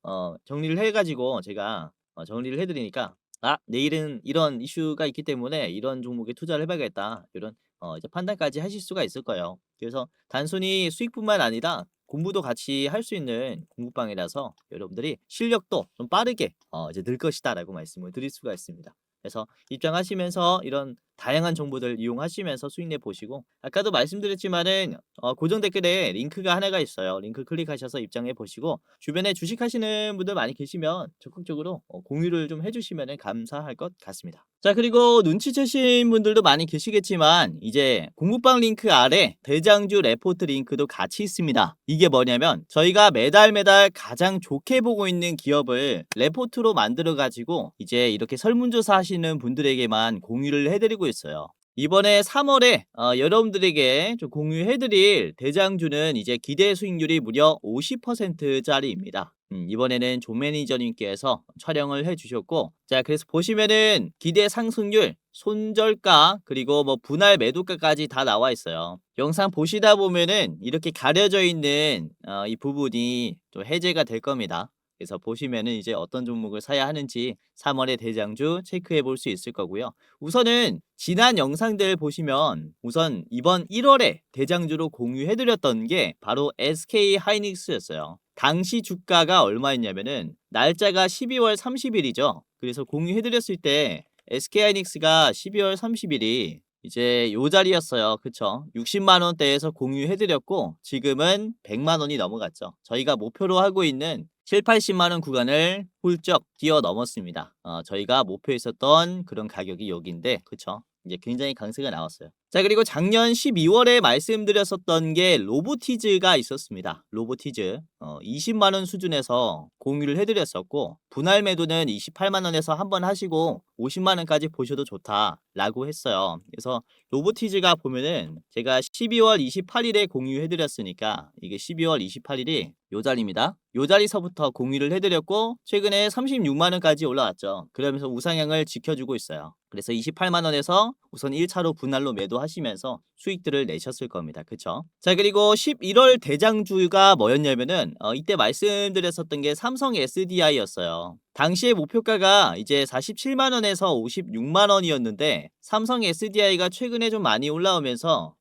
정리를 해가지고 제가 정리를 해드리니까, 아, 내일은 이런 이슈가 있기 때문에 이런 종목에 투자를 해봐야겠다, 이런 이제 판단까지 하실 수가 있을 거예요. 그래서 단순히 수익뿐만 아니라 공부도 같이 할 수 있는 공부방이라서 여러분들이 실력도 좀 빠르게 이제 늘 것이다라고 말씀을 드릴 수가 있습니다. 그래서 입장하시면서 이런 다양한 정보들 이용하시면서 수익 내 보시고, 아까도 말씀드렸지만은 고정 댓글에 링크가 하나가 있어요. 링크 클릭하셔서 입장해 보시고, 주변에 주식하시는 분들 많이 계시면 적극적으로 공유를 좀 해주시면 감사할 것 같습니다. 자, 그리고 눈치채신 분들도 많이 계시겠지만 이제 공부방 링크 아래 대장주 레포트 링크도 같이 있습니다. 이게 뭐냐면 저희가 매달 가장 좋게 보고 있는 기업을 레포트로 만들어 가지고 이제 이렇게 설문조사 하시는 분들에게만 공유를 해드리고 있어요. 이번에 3월에 여러분들에게 좀 공유해드릴 대장주는 이제 기대 수익률이 무려 50%짜리입니다. 이번에는 존 매니저님께서 촬영을 해주셨고, 자, 그래서 보시면은 기대 상승률, 손절가, 그리고 뭐 분할 매도가까지 다 나와 있어요. 영상 보시다 보면은 이렇게 가려져 있는 이 부분이 좀 해제가 될 겁니다. 그래서 보시면은 이제 어떤 종목을 사야 하는지 3월의 대장주 체크해 볼 수 있을 거고요. 우선은 지난 영상들 보시면 우선 이번 1월에 대장주로 공유해드렸던 게 바로 SK 하이닉스였어요. 당시 주가가 얼마였냐면은 날짜가 12월 30일이죠. 그래서 공유해드렸을 때 SK 하이닉스가 12월 30일이 이제 요 자리였어요. 그쵸? 60만 원대에서 공유해드렸고 지금은 100만 원이 넘어갔죠. 저희가 목표로 하고 있는 7, 80만 원 구간을 훌쩍 뛰어넘었습니다. 저희가 목표했었던 그런 가격이 여기인데, 그쵸? 이제 굉장히 강세가 나왔어요. 자, 그리고 작년 12월에 말씀드렸었던 게 로보티즈가 있었습니다. 로보티즈 20만 원 수준에서 공유를 해드렸었고, 분할 매도는 28만 원에서 한번 하시고 50만 원까지 보셔도 좋다라고 했어요. 그래서 로보티즈가 보면은 제가 12월 28일에 공유해드렸으니까 이게 12월 28일이 요 자리입니다. 요 자리서부터 공유를 해드렸고 최근에 36만 원까지 올라왔죠. 그러면서 우상향을 지켜주고 있어요. 그래서 28만 원에서 우선 1차로 분할로 매도하시면서 수익들을 내셨을 겁니다. 그쵸? 자, 그리고 11월 대장주가 뭐였냐면은 이때 말씀드렸었던 게 삼성 SDI였어요. 당시의 목표가가 이제 47만 원에서 56만 원이었는데 삼성 SDI가 최근에 좀 많이 올라오면서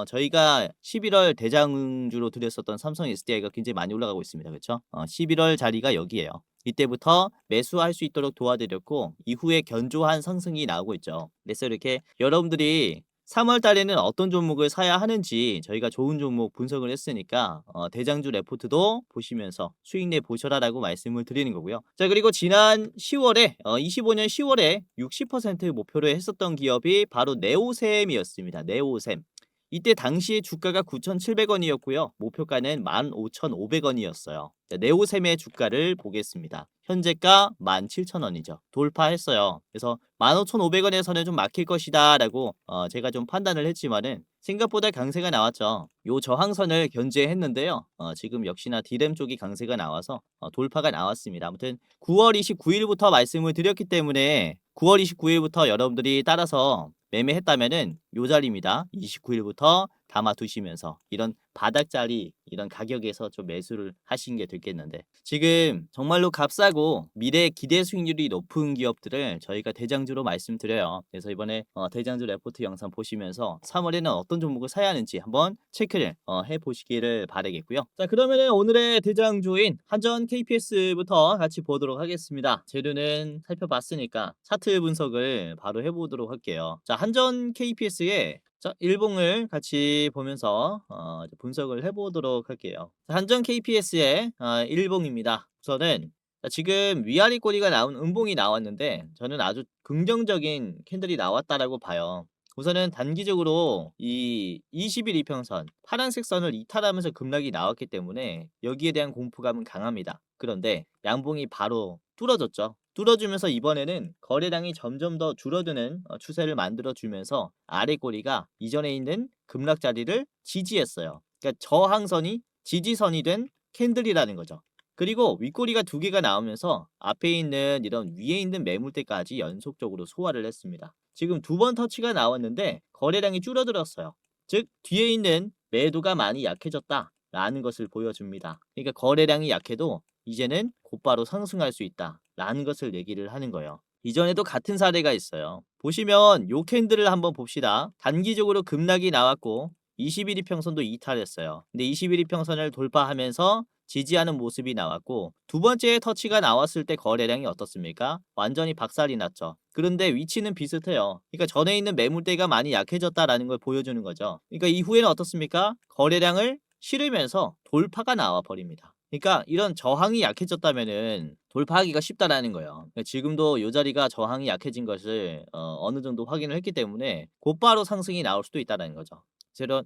저희가 11월 대장주로 드렸었던 삼성 SDI가 굉장히 많이 올라가고 있습니다. 그렇죠? 11월 자리가 여기에요. 이때부터 매수할 수 있도록 도와드렸고 이후에 견조한 상승이 나오고 있죠. 그래서 이렇게 여러분들이 3월 달에는 어떤 종목을 사야 하는지 저희가 좋은 종목 분석을 했으니까 대장주 레포트도 보시면서 수익 내 보셔라라고 말씀을 드리는 거고요. 자, 그리고 지난 10월에 25년 10월에 60% 목표로 했었던 기업이 바로 네오셈이었습니다. 네오셈. 이때 당시에 주가가 9,700원이었고요. 목표가는 15,500원이었어요. 네오셈의 주가를 보겠습니다. 현재가 17,000원이죠. 돌파했어요. 그래서 15,500원에서는 좀 막힐 것이다 라고 제가 좀 판단을 했지만은 생각보다 강세가 나왔죠. 요 저항선을 견제했는데요. 지금 역시나 디램 쪽이 강세가 나와서 돌파가 나왔습니다. 아무튼 9월 29일부터 말씀을 드렸기 때문에 9월 29일부터 여러분들이 따라서 매매했다면은 요 자리입니다. 29일부터 담아두시면서 이런 바닥자리 이런 가격에서 좀 매수를 하신 게 됐겠는데, 지금 정말로 값싸고 미래 기대 수익률이 높은 기업들을 저희가 대장주로 말씀드려요. 그래서 이번에 대장주 레포트 영상 보시면서 3월에는 어떤 종목을 사야 하는지 한번 체크를 해보시기를 바라겠고요. 자, 그러면은 오늘의 대장주인 한전 KPS부터 같이 보도록 하겠습니다. 재료는 살펴봤으니까 차트 분석을 바로 해보도록 할게요. 자, 한전 KPS의 자, 일봉을 같이 보면서 이제 분석을 해보도록 할게요. 자, 한전 KPS의 일봉입니다. 우선은 자, 지금 위아래 꼬리가 나온 음봉이 나왔는데 저는 아주 긍정적인 캔들이 나왔다라고 봐요. 우선은 단기적으로 이 20일 이평선 파란색 선을 이탈하면서 급락이 나왔기 때문에 여기에 대한 공포감은 강합니다. 그런데 양봉이 바로 뚫어졌죠. 뚫어주면서 이번에는 거래량이 점점 더 줄어드는 추세를 만들어주면서 아래 꼬리가 이전에 있는 급락 자리를 지지했어요. 그러니까 저항선이 지지선이 된 캔들이라는 거죠. 그리고 윗꼬리가 두 개가 나오면서 앞에 있는 이런 위에 있는 매물대까지 연속적으로 소화를 했습니다. 지금 두 번 터치가 나왔는데 거래량이 줄어들었어요. 즉 뒤에 있는 매도가 많이 약해졌다라는 것을 보여줍니다. 그러니까 거래량이 약해도 이제는 곧바로 상승할 수 있다라는 것을 얘기를 하는 거예요. 이전에도 같은 사례가 있어요. 보시면 요 캔들을 한번 봅시다. 단기적으로 급락이 나왔고 21 이평선도 이탈했어요. 근데 21 이평선을 돌파하면서 지지하는 모습이 나왔고 두 번째 터치가 나왔을 때 거래량이 어떻습니까? 완전히 박살이 났죠. 그런데 위치는 비슷해요. 그러니까 전에 있는 매물대가 많이 약해졌다라는 걸 보여주는 거죠. 그러니까 이후에는 어떻습니까? 거래량을 실으면서 돌파가 나와 버립니다. 그러니까 이런 저항이 약해졌다면은 돌파하기가 쉽다라는 거예요. 그러니까 지금도 요 자리가 저항이 약해진 것을 어느 정도 확인을 했기 때문에 곧바로 상승이 나올 수도 있다라는 거죠. 이런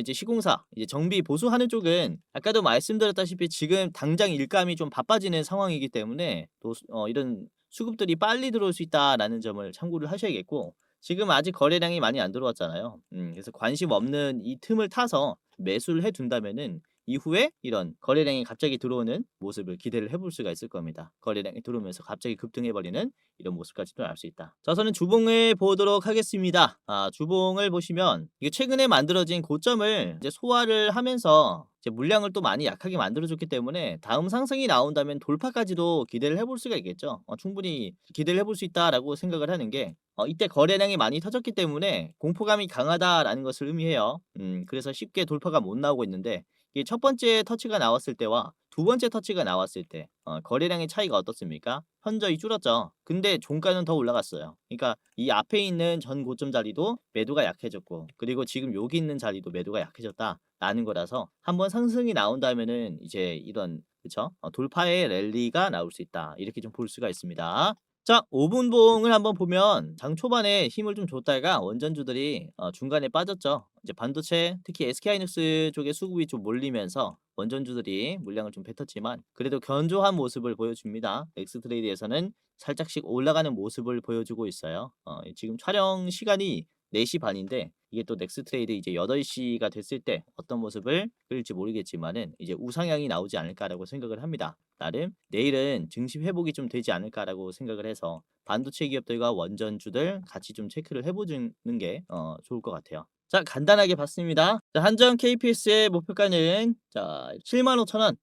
이제 시공사 이제 정비 보수하는 쪽은 아까도 말씀드렸다시피 지금 당장 일감이 좀 바빠지는 상황이기 때문에 또 이런 수급들이 빨리 들어올 수 있다라는 점을 참고를 하셔야겠고 지금 아직 거래량이 많이 안 들어왔잖아요. 그래서 관심 없는 이 틈을 타서 매수를 해 둔다면은 이후에 이런 거래량이 갑자기 들어오는 모습을 기대를 해볼 수가 있을 겁니다. 거래량이 들어오면서 갑자기 급등해 버리는 이런 모습까지도 알 수 있다. 자, 저는 주봉을 보도록 하겠습니다. 주봉을 보시면 이게 최근에 만들어진 고점을 이제 소화를 하면서 이제 물량을 또 많이 약하게 만들어줬기 때문에 다음 상승이 나온다면 돌파까지도 기대를 해볼 수가 있겠죠. 충분히 기대를 해볼 수 있다라고 생각을 하는 게 이때 거래량이 많이 터졌기 때문에 공포감이 강하다라는 것을 의미해요. 그래서 쉽게 돌파가 못 나오고 있는데 이게 첫 번째 터치가 나왔을 때와 두 번째 터치가 나왔을 때 거래량의 차이가 어떻습니까? 현저히 줄었죠. 근데 종가는 더 올라갔어요. 그러니까 이 앞에 있는 전 고점 자리도 매도가 약해졌고 그리고 지금 여기 있는 자리도 매도가 약해졌다라는 거라서 한번 상승이 나온다면은 이제 이런 그쵸? 돌파의 랠리가 나올 수 있다. 이렇게 좀 볼 수가 있습니다. 자, 5분 봉을 한번 보면 장 초반에 힘을 좀 줬다가 원전주들이 중간에 빠졌죠. 이제 반도체 특히 SK하이닉스 쪽에 수급이 좀 몰리면서 원전주들이 물량을 좀 뱉었지만 그래도 견조한 모습을 보여줍니다. 엑스트레이드에서는 살짝씩 올라가는 모습을 보여주고 있어요. 지금 촬영 시간이 4시 반인데 이게 또 넥스트레이드 이제 8시가 됐을 때 어떤 모습을 끌지 모르겠지만은 이제 우상향이 나오지 않을까라고 생각을 합니다. 나름 내일은 증시 회복이 좀 되지 않을까라고 생각을 해서 반도체 기업들과 원전주들 같이 좀 체크를 해보는 게 좋을 것 같아요. 자, 간단하게 봤습니다. 자, 한전 KPS의 목표가는 자 75,000원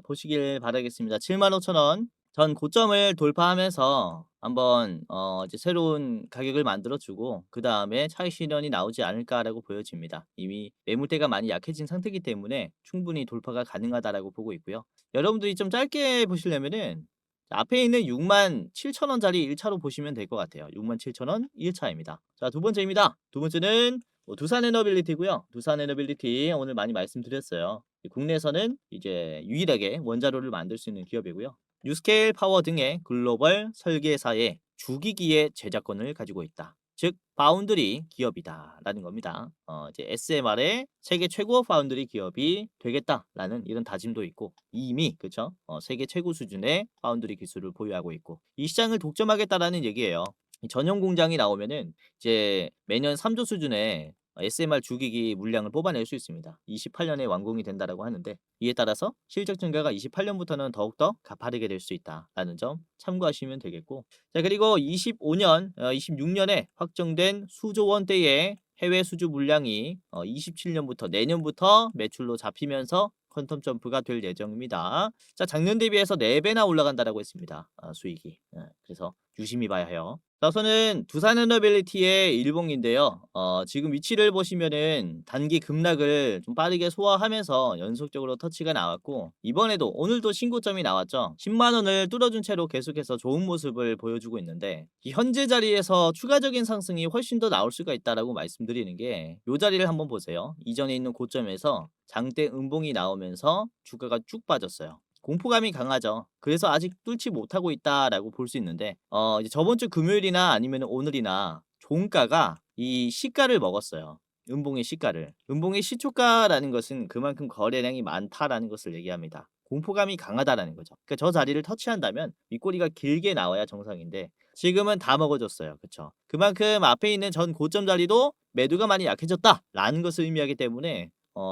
보시길 바라겠습니다. 75,000원 전 고점을 돌파하면서 한번 이제 새로운 가격을 만들어 주고 그다음에 차익 실현이 나오지 않을까라고 보여집니다. 이미 매물대가 많이 약해진 상태이기 때문에 충분히 돌파가 가능하다라고 보고 있고요. 여러분들이 좀 짧게 보시려면은 앞에 있는 67,000원짜리 1차로 보시면 될 것 같아요. 67,000원 1차입니다. 자, 두 번째입니다. 두 번째는 두산에너빌리티고요. 두산에너빌리티 오늘 많이 말씀드렸어요. 국내에서는 이제 유일하게 원자로를 만들 수 있는 기업이고요. 뉴스케일 파워 등의 글로벌 설계사의 주기기의 제작권을 가지고 있다. 즉 파운드리 기업이다라는 겁니다. 이제 SMR의 세계 최고 파운드리 기업이 되겠다라는 이런 다짐도 있고 이미 그쵸? 세계 최고 수준의 파운드리 기술을 보유하고 있고 이 시장을 독점하겠다라는 얘기예요. 이 전용 공장이 나오면은 이제 매년 3조 수준의 SMR 주기기 물량을 뽑아낼 수 있습니다. 28년에 완공이 된다라고 하는데 이에 따라서 실적 증가가 28년부터는 더욱더 가파르게 될 수 있다라는 점 참고하시면 되겠고 자 그리고 25년, 26년에 확정된 수조 원대의 해외 수주 물량이 27년부터 내년부터 매출로 잡히면서 퀀텀 점프가 될 예정입니다. 자, 작년 대비해서 4배나 올라간다라고 했습니다. 수익이. 그래서 유심히 봐야 해요. 자, 우선은 두산에너빌리티의 일봉인데요. 지금 위치를 보시면은 단기 급락을 좀 빠르게 소화하면서 연속적으로 터치가 나왔고 이번에도 오늘도 신고점이 나왔죠. 10만 원을 뚫어준 채로 계속해서 좋은 모습을 보여주고 있는데 이 현재 자리에서 추가적인 상승이 훨씬 더 나올 수가 있다라고 말씀드리는 게 이 자리를 한번 보세요. 이전에 있는 고점에서 장대 음봉이 나오면서 주가가 쭉 빠졌어요. 공포감이 강하죠. 그래서 아직 뚫지 못하고 있다라고 볼 수 있는데 이제 저번 주 금요일이나 아니면 오늘이나 종가가 이 시가를 먹었어요. 음봉의 시가를. 음봉의 시초가라는 것은 그만큼 거래량이 많다라는 것을 얘기합니다. 공포감이 강하다라는 거죠. 그러니까 저 자리를 터치한다면 윗꼬리가 길게 나와야 정상인데 지금은 다 먹어줬어요. 그쵸? 그만큼 앞에 있는 전 고점 자리도 매도가 많이 약해졌다라는 것을 의미하기 때문에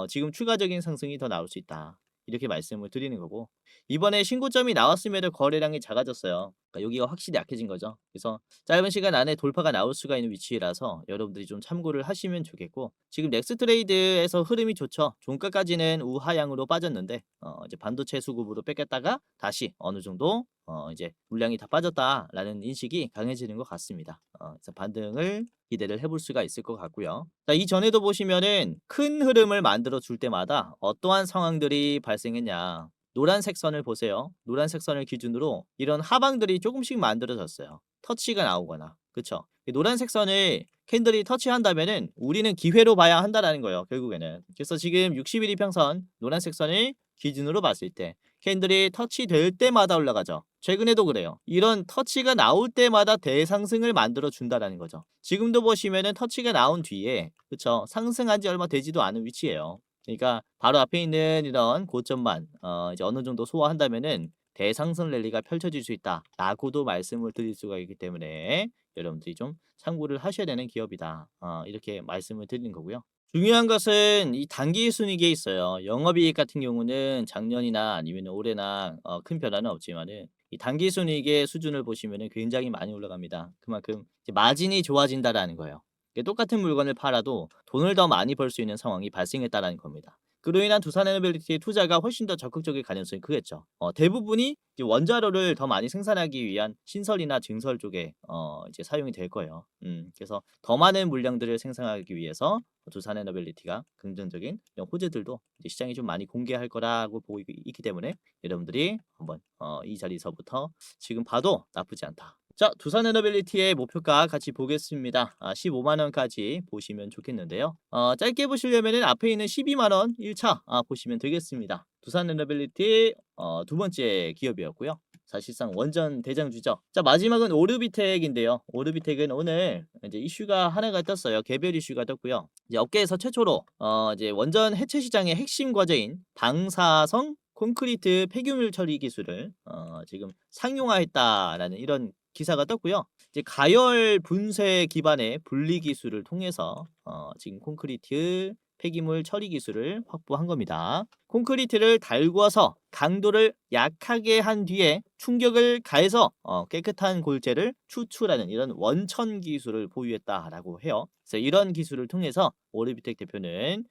지금 추가적인 상승이 더 나올 수 있다. 이렇게 말씀을 드리는 거고 이번에 신고점이 나왔음에도 거래량이 작아졌어요. 그러니까 여기가 확실히 약해진 거죠. 그래서 짧은 시간 안에 돌파가 나올 수가 있는 위치라서 여러분들이 좀 참고를 하시면 좋겠고 지금 넥스트레이드에서 흐름이 좋죠. 종가까지는 우하향으로 빠졌는데 이제 반도체 수급으로 뺏겼다가 다시 어느 정도 이제 물량이 다 빠졌다라는 인식이 강해지는 것 같습니다. 그래서 반등을 기대를 해볼 수가 있을 것 같고요. 자, 이전에도 보시면은 큰 흐름을 만들어 줄 때마다 어떠한 상황들이 발생했냐. 노란색 선을 보세요. 노란색 선을 기준으로 이런 하방들이 조금씩 만들어졌어요. 터치가 나오거나. 그쵸? 이 노란색 선을 캔들이 터치한다면은 우리는 기회로 봐야 한다라는 거예요. 결국에는. 그래서 지금 60일 이평선 노란색 선을 기준으로 봤을 때 캔들이 터치될 때마다 올라가죠. 최근에도 그래요. 이런 터치가 나올 때마다 대상승을 만들어 준다라는 거죠. 지금도 보시면은 터치가 나온 뒤에 그쵸? 상승한 지 얼마 되지도 않은 위치예요. 그러니까 바로 앞에 있는 이런 고점만 이제 어느 정도 소화한다면은 대상승 랠리가 펼쳐질 수 있다라고도 말씀을 드릴 수가 있기 때문에 여러분들이 좀 참고를 하셔야 되는 기업이다. 이렇게 말씀을 드리는 거고요. 중요한 것은 이 단기 순이익에 있어요. 영업이익 같은 경우는 작년이나 아니면 올해나 큰 변화는 없지만은 이 단기 순이익의 수준을 보시면은 굉장히 많이 올라갑니다. 그만큼 이제 마진이 좋아진다라는 거예요. 이게 똑같은 물건을 팔아도 돈을 더 많이 벌 수 있는 상황이 발생했다라는 겁니다. 그로 인한 두산에너빌리티의 투자가 훨씬 더 적극적일 가능성이 크겠죠. 대부분이 이제 원자로를 더 많이 생산하기 위한 신설이나 증설 쪽에 이제 사용이 될 거예요. 그래서 더 많은 물량들을 생산하기 위해서 두산에너빌리티가 긍정적인 이런 호재들도 이제 시장이 좀 많이 공개할 거라고 보고 있기 때문에 여러분들이 한번 이 자리서부터 지금 봐도 나쁘지 않다. 자, 두산에너빌리티의 목표가 같이 보겠습니다. 15만 원까지 보시면 좋겠는데요. 짧게 보시려면은 앞에 있는 12만 원 1차 보시면 되겠습니다. 두산에너빌리티 두 번째 기업이었고요. 사실상 원전 대장주죠. 자, 마지막은 오르비텍인데요. 오르비텍은 오늘 이제 이슈가 하나가 떴어요. 개별 이슈가 떴고요. 이제 업계에서 최초로 이제 원전 해체 시장의 핵심 과제인 방사성 콘크리트 폐기물 처리 기술을 지금 상용화했다라는 이런 기사가 떴고요. 이제 가열 분쇄 기반의 분리 기술을 통해서 지금 콘크리트 폐기물 처리 기술을 확보한 겁니다. 콘크리트를 달궈서 강도를 약하게 한 뒤에 충격을 가해서 깨끗한 골재를 추출하는 이런 원천 기술을 보유했다라고 해요. 그래서 이런 기술을 통해서 오르비텍 대표는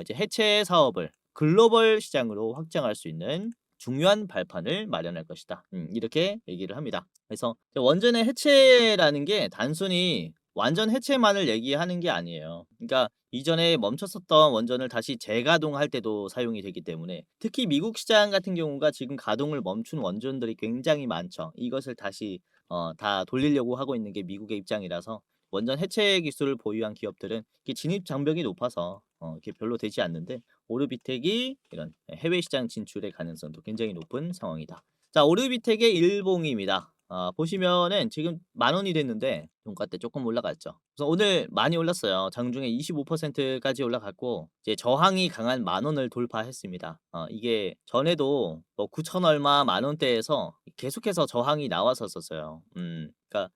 이제 해체 사업을 글로벌 시장으로 확장할 수 있는 중요한 발판을 마련할 것이다. 이렇게 얘기를 합니다. 그래서 원전의 해체라는 게 단순히 완전 해체만을 얘기하는 게 아니에요. 그러니까 이전에 멈췄었던 원전을 다시 재가동할 때도 사용이 되기 때문에 특히 미국 시장 같은 경우가 지금 가동을 멈춘 원전들이 굉장히 많죠. 이것을 다시 다 돌리려고 하고 있는 게 미국의 입장이라서 원전 해체 기술을 보유한 기업들은 이게 진입 장벽이 높아서 이게 별로 되지 않는데 오르비텍이 이런 해외 시장 진출의 가능성도 굉장히 높은 상황이다. 자, 오르비텍의 일봉입니다. 보시면은 지금 10,000원이 됐는데 종가 때 조금 올라갔죠. 그래서 오늘 많이 올랐어요. 장중에 25%까지 올라갔고 이제 저항이 강한 10,000원을 돌파했습니다. 이게 전에도 뭐 9천 얼마 10,000원대에서 계속해서 저항이 나왔었어요. 그러니까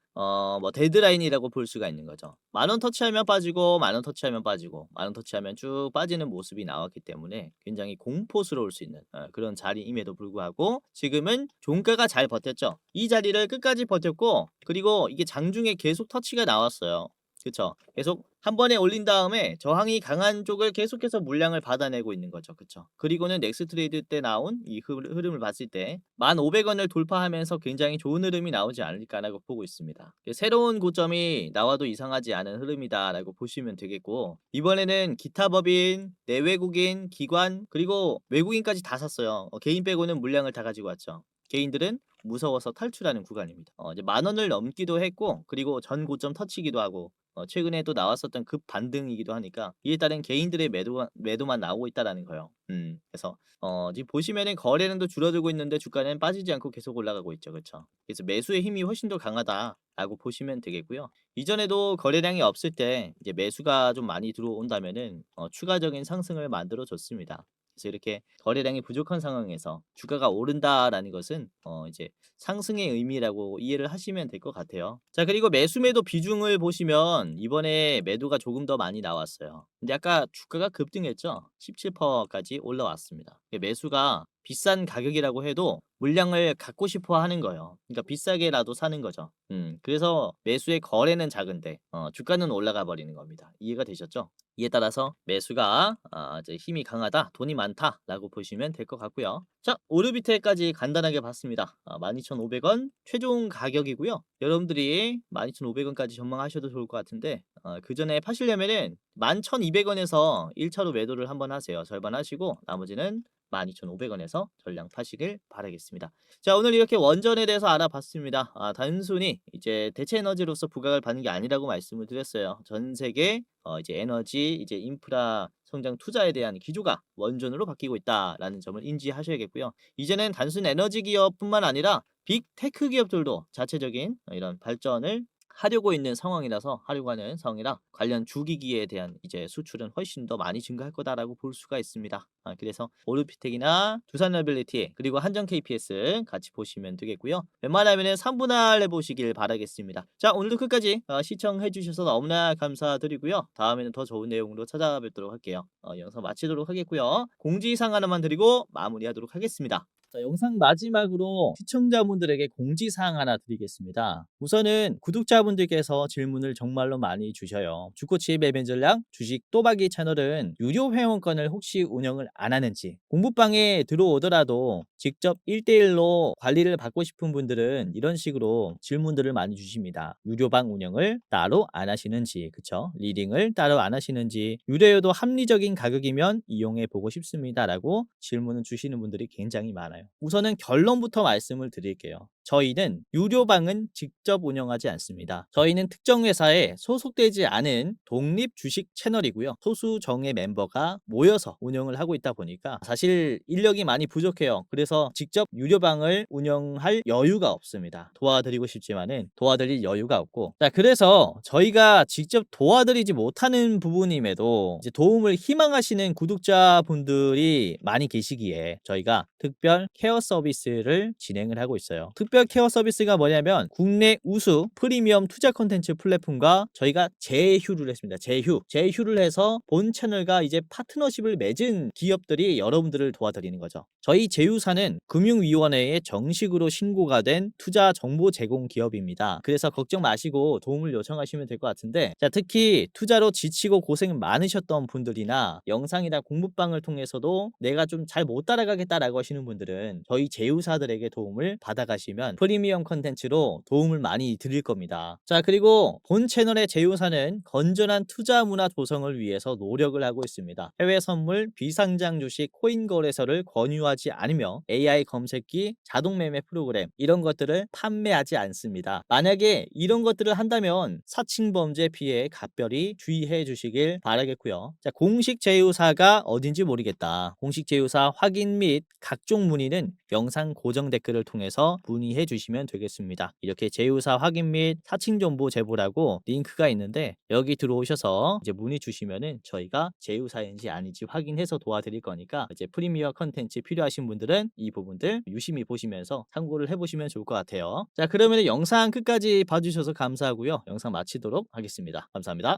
뭐 데드라인이라고 볼 수가 있는 거죠. 10,000원 터치하면 빠지고 10,000원 터치하면 빠지고 10,000원 터치하면 쭉 빠지는 모습이 나왔기 때문에 굉장히 공포스러울 수 있는 그런 자리임에도 불구하고 지금은 종가가 잘 버텼죠. 이 자리를 끝까지 버텼고 그리고 이게 장중에 계속 터치가 나왔어요. 그쵸? 계속 한 번에 올린 다음에 저항이 강한 쪽을 계속해서 물량을 받아내고 있는 거죠. 그쵸? 그리고는 넥스트레이드 때 나온 이 흐름을 봤을 때 15,000원을 돌파하면서 굉장히 좋은 흐름이 나오지 않을까라고 보고 있습니다. 새로운 고점이 나와도 이상하지 않은 흐름이다라고 보시면 되겠고 이번에는 기타 법인, 내외국인, 기관 그리고 외국인까지 다 샀어요. 개인 빼고는 물량을 다 가지고 왔죠. 개인들은 무서워서 탈출하는 구간입니다. 이제 10,000원을 넘기도 했고 그리고 전 고점 터치기도 하고 최근에 또 나왔었던 급 반등이기도 하니까 이에 따른 개인들의 매도만 나오고 있다라는 거예요. 그래서 지금 보시면은 거래량도 줄어들고 있는데 주가는 빠지지 않고 계속 올라가고 있죠. 그렇죠? 그래서 매수의 힘이 훨씬 더 강하다라고 보시면 되겠고요. 이전에도 거래량이 없을 때 이제 매수가 좀 많이 들어온다면은 추가적인 상승을 만들어 줬습니다. 그래서 이렇게 거래량이 부족한 상황에서 주가가 오른다라는 것은 이제 상승의 의미라고 이해를 하시면 될 것 같아요. 자, 그리고 매수 매도 비중을 보시면 이번에 매도가 조금 더 많이 나왔어요. 근데 아까 주가가 급등했죠. 17%까지 올라왔습니다. 매수가 비싼 가격이라고 해도 물량을 갖고 싶어 하는 거예요. 그러니까 비싸게라도 사는 거죠. 그래서 매수의 거래는 작은데 주가는 올라가 버리는 겁니다. 이해가 되셨죠? 이에 따라서 매수가 이제 힘이 강하다, 돈이 많다라고 보시면 될 것 같고요. 자, 오르비트까지 간단하게 봤습니다. 12,500원 최종 가격이고요. 여러분들이 12,500원까지 전망하셔도 좋을 것 같은데 그 전에 파시려면은 11,200원에서 1차로 매도를 한번 하세요. 절반 하시고 나머지는 12,500원에서 전량 파시길 바라겠습니다. 자, 오늘 이렇게 원전에 대해서 알아봤습니다. 단순히 이제 대체 에너지로서 부각을 받는 게 아니라고 말씀을 드렸어요. 전 세계 이제 에너지, 이제 인프라 성장 투자에 대한 기조가 원전으로 바뀌고 있다라는 점을 인지하셔야겠고요. 이제는 단순 에너지 기업뿐만 아니라 빅테크 기업들도 자체적인 이런 발전을 하려고 있는 상황이라서 하려고 하는 상황이라 관련 주기기에 대한 이제 수출은 훨씬 더 많이 증가할 거다라고 볼 수가 있습니다. 그래서 오르피텍이나 두산라빌리티 그리고 한정 KPS 같이 보시면 되겠고요. 웬만하면 3분할 해보시길 바라겠습니다. 자, 오늘도 끝까지 시청해 주셔서 너무나 감사드리고요. 다음에는 더 좋은 내용으로 찾아뵙도록 할게요. 영상 마치도록 하겠고요. 공지사항 하나만 드리고 마무리하도록 하겠습니다. 자, 영상 마지막으로 시청자분들에게 공지사항 하나 드리겠습니다. 우선은 구독자분들께서 질문을 정말로 많이 주셔요. 주코치의 매매 전략 주식 또박이 채널은 유료 회원권을 혹시 운영을 안 하는지, 공부방에 들어오더라도 직접 1대1로 관리를 받고 싶은 분들은 이런 식으로 질문들을 많이 주십니다. 유료방 운영을 따로 안 하시는지, 그쵸? 리딩을 따로 안 하시는지, 유료여도 합리적인 가격이면 이용해 보고 싶습니다 라고 질문을 주시는 분들이 굉장히 많아요. 우선은 결론부터 말씀을 드릴게요. 저희는 유료방은 직접 운영하지 않습니다. 저희는 특정 회사에 소속되지 않은 독립 주식 채널이고요. 소수 정예 멤버가 모여서 운영을 하고 있다 보니까 사실 인력이 많이 부족해요. 그래서 직접 유료방을 운영할 여유가 없습니다. 도와드리고 싶지만은 도와드릴 여유가 없고, 자, 그래서 저희가 직접 도와드리지 못하는 부분임에도 이제 도움을 희망하시는 구독자분들이 많이 계시기에 저희가 특별 케어 서비스를 진행을 하고 있어요. 특별 케어 서비스가 뭐냐면 국내 우수 프리미엄 투자 콘텐츠 플랫폼과 저희가 제휴를 했습니다. 제휴를 해서 본 채널과 이제 파트너십을 맺은 기업들이 여러분들을 도와드리는 거죠. 저희 제휴사는 금융위원회에 정식으로 신고가 된 투자 정보 제공 기업입니다. 그래서 걱정 마시고 도움을 요청하시면 될 것 같은데, 자, 특히 투자로 지치고 고생 많으셨던 분들이나 영상이나 공부방을 통해서도 내가 좀 잘 못 따라가겠다라고 하시는 분들은 저희 제휴사들에게 도움을 받아가시면 프리미엄 컨텐츠로 도움을 많이 드릴 겁니다. 자, 그리고 본 채널의 제휴사는 건전한 투자 문화 조성을 위해서 노력을 하고 있습니다. 해외 선물, 비상장 주식, 코인 거래소를 권유하지 않으며 AI 검색기, 자동 매매 프로그램 이런 것들을 판매하지 않습니다. 만약에 이런 것들을 한다면 사칭 범죄 피해에 각별히 주의해 주시길 바라겠고요. 자, 공식 제휴사가 어딘지 모르겠다. 공식 제휴사 확인 및 각종 문의는 영상 고정 댓글을 통해서 문의해 주시면 되겠습니다. 이렇게 제휴사 확인 및 사칭 정보 제보라고 링크가 있는데 여기 들어오셔서 이제 문의 주시면은 저희가 제휴사인지 아닌지 확인해서 도와드릴 거니까 이제 프리미어 컨텐츠 필요하신 분들은 이 부분들 유심히 보시면서 참고를 해보시면 좋을 것 같아요. 자, 그러면 영상 끝까지 봐주셔서 감사하고요. 영상 마치도록 하겠습니다. 감사합니다.